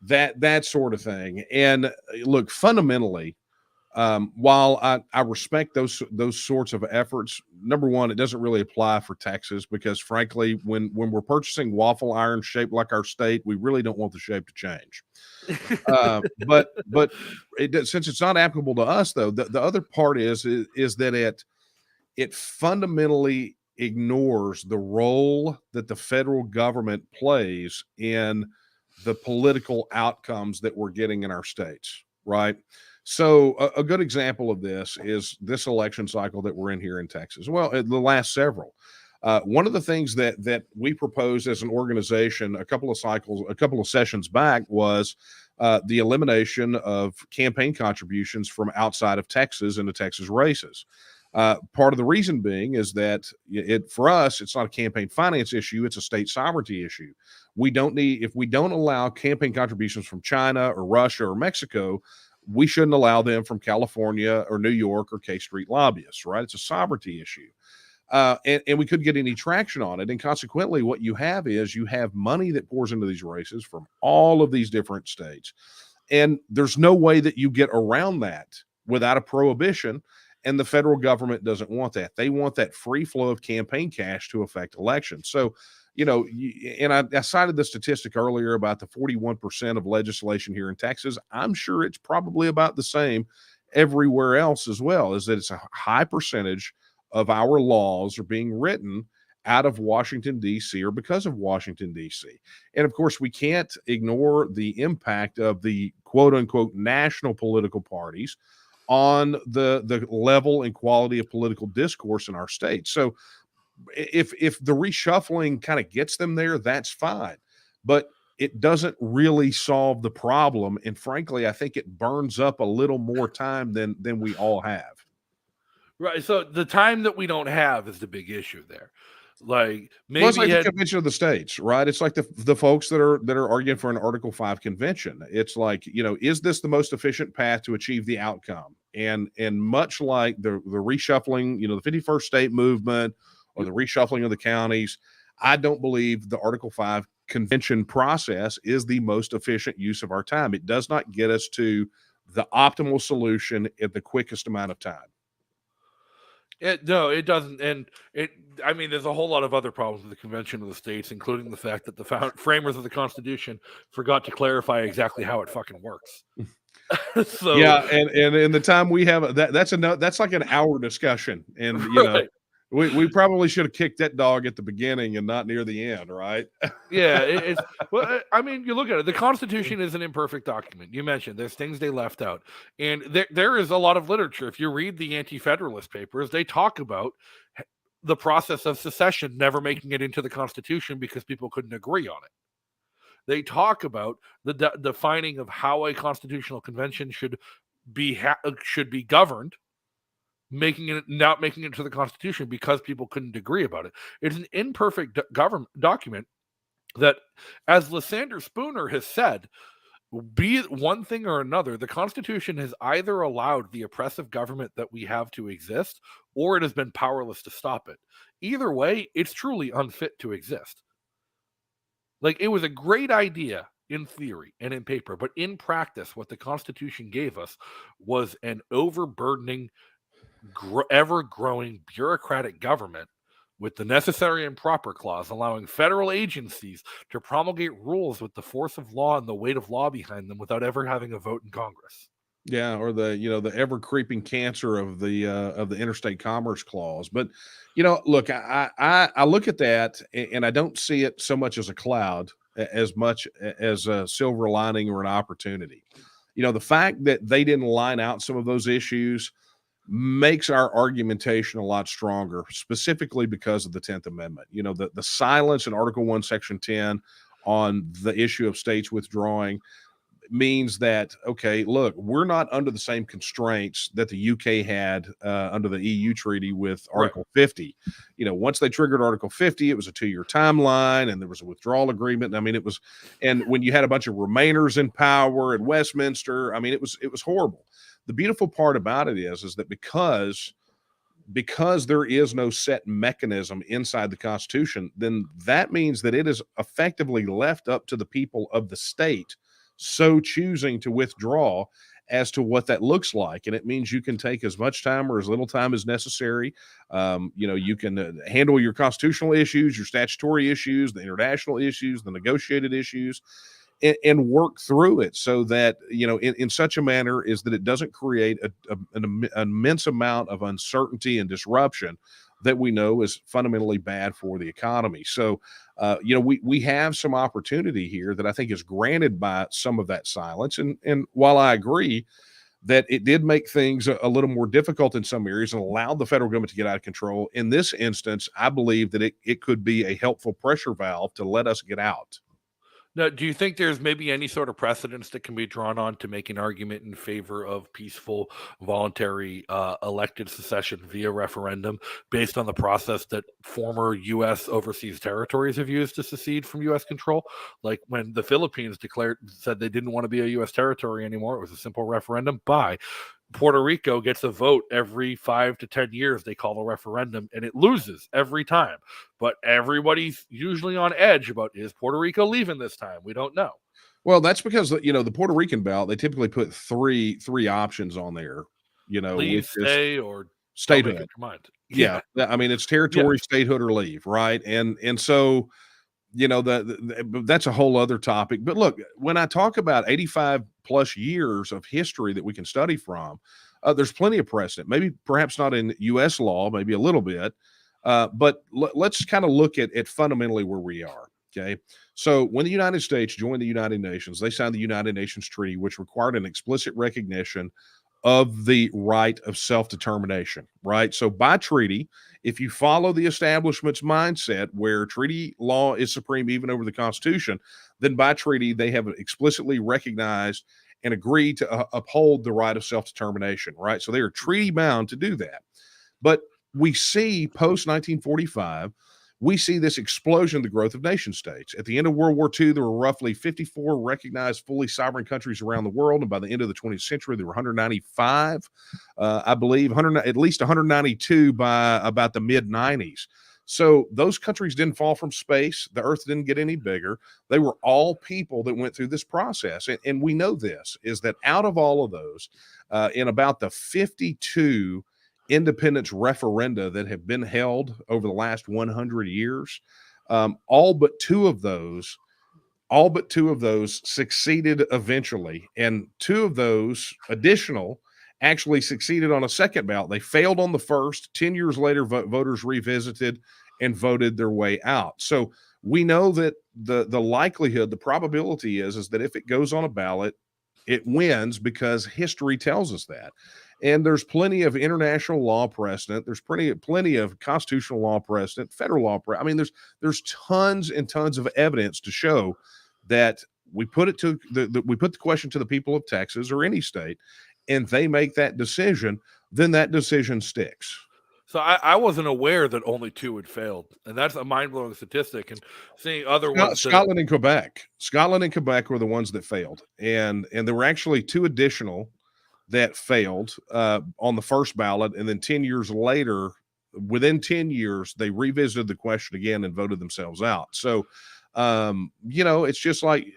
that sort of thing. And look, fundamentally, while I respect those sorts of efforts, number one, it doesn't really apply for Texas because, frankly, when we're purchasing waffle iron shaped like our state, we really don't want the shape to change. But since it's not applicable to us, though, the other part is that it fundamentally ignores the role that the federal government plays in the political outcomes that we're getting in our states, right? So a good example of this is this election cycle that we're in here in Texas. Well, the last several. One of the things that we proposed as an organization a couple of sessions back was the elimination of campaign contributions from outside of Texas into Texas races. Part of the reason being is that for us, it's not a campaign finance issue, it's a state sovereignty issue. If we don't allow campaign contributions from China or Russia or Mexico, we shouldn't allow them from California or New York or K-Street lobbyists, right? It's a sovereignty issue. And we couldn't get any traction on it. And consequently, what you have money that pours into these races from all of these different states. And there's no way that you get around that without a prohibition. And the federal government doesn't want that. They want that free flow of campaign cash to affect elections. So, and I cited the statistic earlier about the 41% of legislation here in Texas. I'm sure it's probably about the same everywhere else as well, is that it's a high percentage of our laws are being written out of Washington, D.C. or because of Washington, D.C. And of course, we can't ignore the impact of the quote unquote national political parties on the level and quality of political discourse in our state. So if the reshuffling kind of gets them there, that's fine. But it doesn't really solve the problem. And frankly, I think it burns up a little more time than we all have. Right. So the time that we don't have is the big issue there. Like, maybe it's like the convention of the states, right? It's like the folks that are arguing for an Article 5 convention. It's like, is this the most efficient path to achieve the outcome? And much like the reshuffling, the 51st state movement or the reshuffling of the counties, I don't believe the Article 5 convention process is the most efficient use of our time. It does not get us to the optimal solution at the quickest amount of time. No, it doesn't. And there's a whole lot of other problems with the Convention of the States, including the fact that the framers of the Constitution forgot to clarify exactly how it fucking works. So, yeah, and in the time we have, that's like an hour discussion, and right. We probably should have kicked that dog at the beginning and not near the end, right? Yeah, you look at it. The Constitution is an imperfect document. You mentioned there's things they left out, and there is a lot of literature. If you read the anti-federalist papers, they talk about the process of secession never making it into the Constitution because people couldn't agree on it. They talk about the defining of how a constitutional convention should be governed, not making it to the Constitution because people couldn't agree about it. It's an imperfect government document that, as Lysander Spooner has said, be it one thing or another, the Constitution has either allowed the oppressive government that we have to exist, or it has been powerless to stop it. Either way, it's truly unfit to exist. Like, it was a great idea in theory and in paper, but in practice, what the Constitution gave us was an overburdening, ever-growing bureaucratic government with the necessary and proper clause, allowing federal agencies to promulgate rules with the force of law and the weight of law behind them without ever having a vote in Congress. Yeah, or the ever creeping cancer of the interstate commerce clause. But look, I look at that and I don't see it so much as a cloud as much as a silver lining or an opportunity. The fact that they didn't line out some of those issues makes our argumentation a lot stronger, specifically because of the 10th Amendment. The silence in Article 1, Section 10 on the issue of states withdrawing means that, okay, look, we're not under the same constraints that the UK had under the EU treaty with Article 50. Once they triggered Article 50, it was a 2-year timeline and there was a withdrawal agreement. I mean, it was, and when you had a bunch of Remainers in power at Westminster, I mean, it was horrible. The beautiful part about it is that because there is no set mechanism inside the Constitution, then that means that it is effectively left up to the people of the state so choosing to withdraw as to what that looks like. And it means you can take as much time or as little time as necessary. You can handle your constitutional issues, your statutory issues, the international issues, the negotiated issues, and work through it so that, in such a manner is that it doesn't create an immense amount of uncertainty and disruption that we know is fundamentally bad for the economy. So, we have some opportunity here that I think is granted by some of that silence. And while I agree that it did make things a little more difficult in some areas and allowed the federal government to get out of control, in this instance, I believe that it could be a helpful pressure valve to let us get out. Now, do you think there's maybe any sort of precedence that can be drawn on to make an argument in favor of peaceful, voluntary elected secession via referendum based on the process that former U.S. overseas territories have used to secede from U.S. control? Like when the Philippines said they didn't want to be a U.S. territory anymore, it was a simple referendum. Puerto Rico gets a vote every 5 to 10 years. They call a referendum and it loses every time. But everybody's usually on edge about, is Puerto Rico leaving this time? We don't know. Well, that's because, the Puerto Rican ballot, they typically put three options on there, leave, stay, or statehood. Yeah. I mean, it's territory, statehood, or leave. Right. And so, that's a whole other topic. But look, when I talk about 85 plus years of history that we can study from, there's plenty of precedent, maybe perhaps not in U.S. law, maybe a little bit. But let's kind of look at fundamentally where we are. Okay. So when the United States joined the United Nations, they signed the United Nations Treaty, which required an explicit recognition of the right of self-determination, right? So by treaty, if you follow the establishment's mindset where treaty law is supreme even over the Constitution, then by treaty, they have explicitly recognized and agreed to uphold the right of self-determination, right? So they are treaty bound to do that. But we see post-1945, we see this explosion of the growth of nation states. At the end of World War II, there were roughly 54 recognized fully sovereign countries around the world. And by the end of the 20th century, there were 195, I believe, at least 192 by about the mid-90s. So those countries didn't fall from space. The earth didn't get any bigger. They were all people that went through this process. And we know this, is that out of all of those, in about the 52 independence referenda that have been held over the last 100 years, all but two of those succeeded eventually, and two of those additional actually succeeded on a second ballot. They failed on the first. 10 years later, voters revisited and voted their way out. So we know that the likelihood, the probability is that if it goes on a ballot, it wins, because history tells us that. And there's plenty of international law precedent. There's plenty of constitutional law precedent, federal law precedent. I mean, there's tons and tons of evidence to show that we put it to we put the question to the people of Texas or any state, and they make that decision. Then that decision sticks. So I wasn't aware that only 2 had failed, and that's a mind-blowing statistic. And seeing other ones, Scotland and Quebec were the ones that failed, and there were actually 2 additional that failed on the first ballot, and then 10 years later, within 10 years, they revisited the question again and voted themselves out. So, it's just like,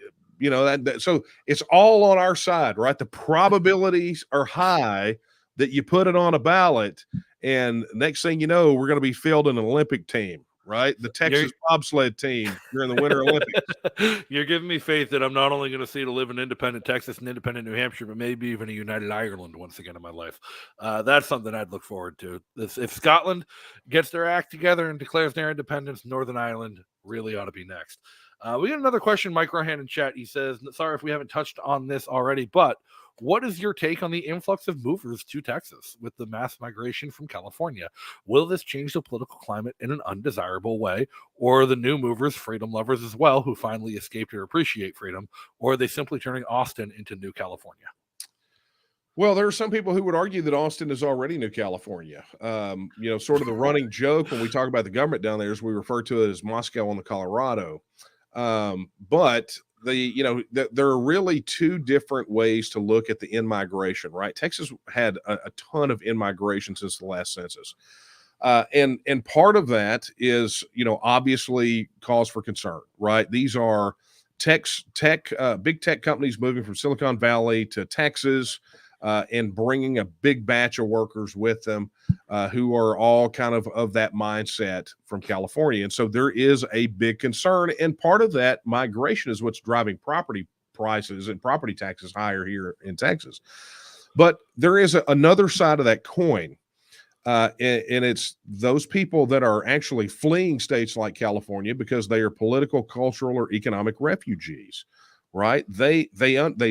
so it's all on our side, right? The probabilities are high that you put it on a ballot, and next thing you know, we're going to be fielding an Olympic team, right? The Texas bobsled team during the Winter Olympics. You're giving me faith that I'm not only going to see to live in independent Texas and independent New Hampshire, but maybe even a united Ireland once again in my life. That's something I'd look forward to. If Scotland gets their act together and declares their independence, Northern Ireland really ought to be next. We got another question, Mike Rohan in chat. He says, sorry if we haven't touched on this already, but what is your take on the influx of movers to Texas with the mass migration from California? Will this change the political climate in an undesirable way? Or are the new movers freedom lovers as well who finally escaped or appreciate freedom? Or are they simply turning Austin into New California? Well, there are some people who would argue that Austin is already New California. Sort of the running joke when we talk about the government down there is we refer to it as Moscow on the Colorado. But there are really 2 different ways to look at the in-migration, right? Texas had a ton of in-migration since the last census. And part of that is, obviously cause for concern, right? These are big tech companies moving from Silicon Valley to Texas, and bringing a big batch of workers with them who are all kind of that mindset from California. And so there is a big concern. And part of that migration is what's driving property prices and property taxes higher here in Texas. But there is another side of that coin. And it's those people that are actually fleeing states like California because they are political, cultural, or economic refugees, right? They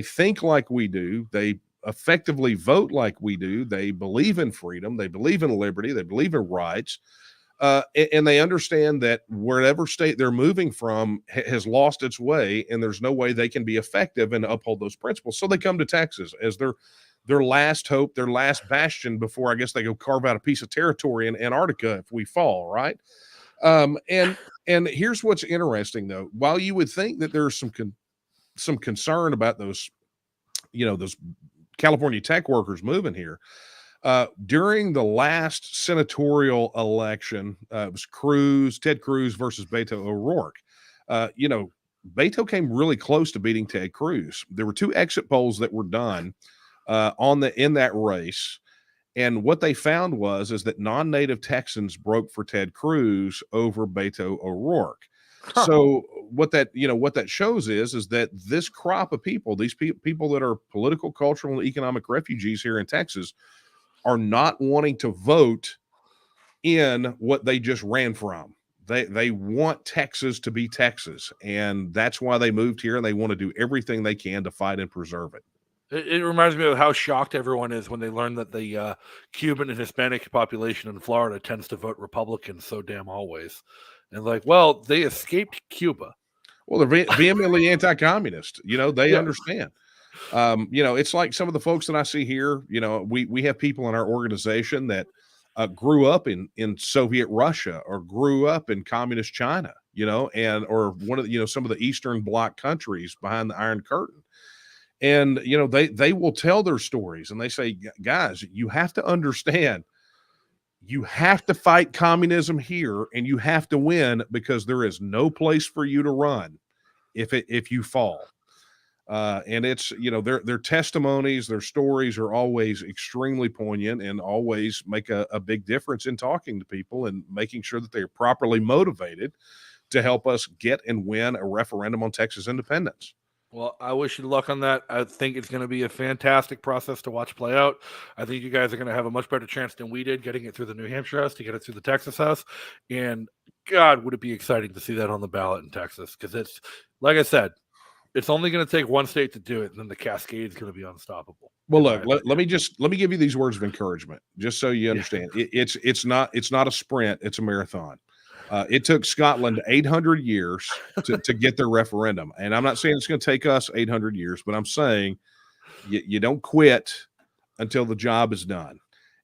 think like we do. They effectively vote like we do. They believe in freedom. They believe in liberty. They believe in rights. And they understand that wherever state they're moving from has lost its way, and there's no way they can be effective and uphold those principles. So they come to Texas as their last hope, their last bastion before I guess they go carve out a piece of territory in Antarctica if we fall, right? And here's what's interesting, though. While you would think that there's some concern about those California tech workers moving here, during the last senatorial election, it was Ted Cruz versus Beto O'Rourke. Beto came really close to beating Ted Cruz. There were 2 exit polls that were done in that race, and what they found is that non-native Texans broke for Ted Cruz over Beto O'Rourke. Huh. So what that shows is that this crop of people, these people that are political, cultural, and economic refugees here in Texas, are not wanting to vote in what they just ran from. They want Texas to be Texas, and that's why they moved here, and they want to do everything they can to fight and preserve it. It reminds me of how shocked everyone is when they learn that the Cuban and Hispanic population in Florida tends to vote Republican so damn always. And they escaped Cuba. Well, they're vehemently anti-communist. They understand. It's like some of the folks that I see here. We have people in our organization that grew up in Soviet Russia or grew up in communist China. Or one of some of the Eastern Bloc countries behind the Iron Curtain. And they will tell their stories, and they say, guys, you have to understand. You have to fight communism here, and you have to win because there is no place for you to run if you fall. And it's their testimonies, their stories are always extremely poignant and always make a big difference in talking to people and making sure that they're properly motivated to help us get and win a referendum on Texas independence. Well, I wish you luck on that. I think it's going to be a fantastic process to watch play out. I think you guys are going to have a much better chance than we did getting it through the New Hampshire House to get it through the Texas House. And God, would it be exciting to see that on the ballot in Texas? Because it's, like I said, It's only going to take one state to do it, and then the cascade is going to be unstoppable. Well, look, let me give you these words of encouragement, just so you understand. It's not a sprint; it's a marathon. It took Scotland 800 years to get their referendum, and I'm not saying it's going to take us 800 years, but I'm saying you don't quit until the job is done.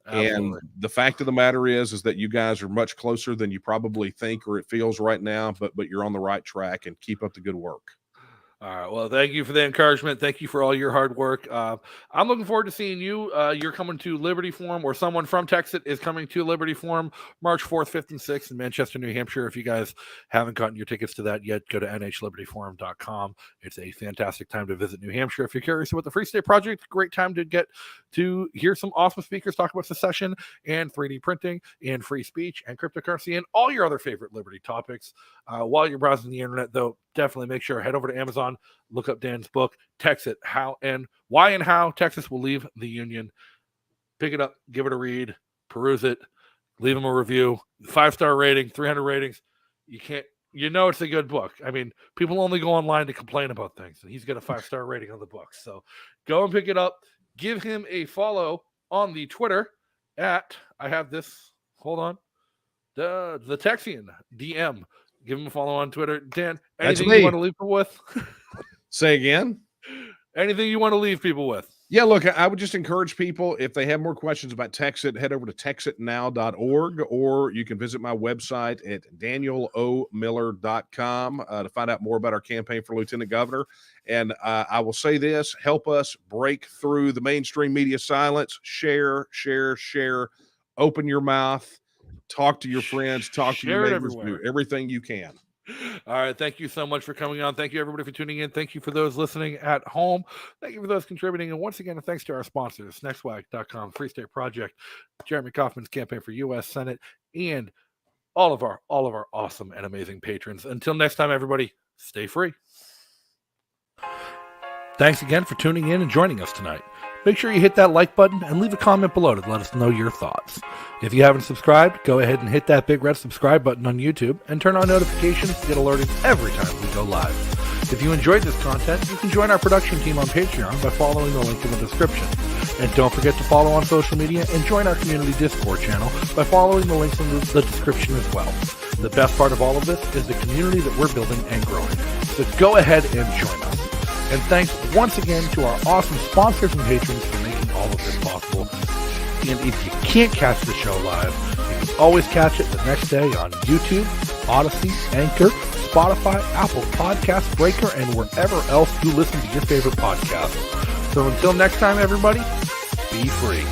Absolutely. And the fact of the matter is that you guys are much closer than you probably think or it feels right now, but you're on the right track, and keep up the good work. All right. Well, thank you for the encouragement. Thank you for all your hard work. I'm looking forward to seeing you. You're coming to Liberty Forum, or someone from Texas is coming to Liberty Forum March 4th, 5th, and 6th in Manchester, New Hampshire. If you guys haven't gotten your tickets to that yet, go to nhlibertyforum.com. It's a fantastic time to visit New Hampshire. If you're curious about the Free State Project, great time to get to hear some awesome speakers talk about secession and 3D printing and free speech and cryptocurrency and all your other favorite Liberty topics. While you're browsing the internet, though, definitely make sure head over to Amazon, look up Dan's book, Texas, Why and How Texas Will Leave the Union. Pick it up, give it a read, peruse it, leave him a review, 5-star rating, 300 ratings. It's a good book. I mean, people only go online to complain about things, and he's got a 5-star rating on the book. So go and pick it up. Give him a follow on the Twitter at, I have this, hold on, the Texan DM. Give him a follow on Twitter. Dan, anything you want to leave people with? Say again? Anything you want to leave people with? Yeah, look, I would just encourage people, if they have more questions about Texit, head over to texitnow.org, or you can visit my website at danielomiller.com to find out more about our campaign for Lieutenant Governor. And I will say this, help us break through the mainstream media silence. Share, open your mouth. Talk to your friends, talk to your neighbors, do everything you can. All right. Thank you so much for coming on. Thank you, everybody, for tuning in. Thank you for those listening at home. Thank you for those contributing. And once again, thanks to our sponsors, nextwag.com, Free State Project, Jeremy Kaufman's campaign for U.S. Senate, and all of our awesome and amazing patrons. Until next time, everybody, stay free. Thanks again for tuning in and joining us tonight. Make sure you hit that like button and leave a comment below to let us know your thoughts. If you haven't subscribed, go ahead and hit that big red subscribe button on YouTube and turn on notifications to get alerted every time we go live. If you enjoyed this content, you can join our production team on Patreon by following the link in the description. And don't forget to follow on social media and join our community Discord channel by following the links in the description as well. The best part of all of this is the community that we're building and growing. So go ahead and join us. And thanks once again to our awesome sponsors and patrons for making all of this possible. And if you can't catch the show live, you can always catch it the next day on YouTube, Odyssey, Anchor, Spotify, Apple Podcasts, Breaker, and wherever else you listen to your favorite podcasts. So until next time, everybody, be free.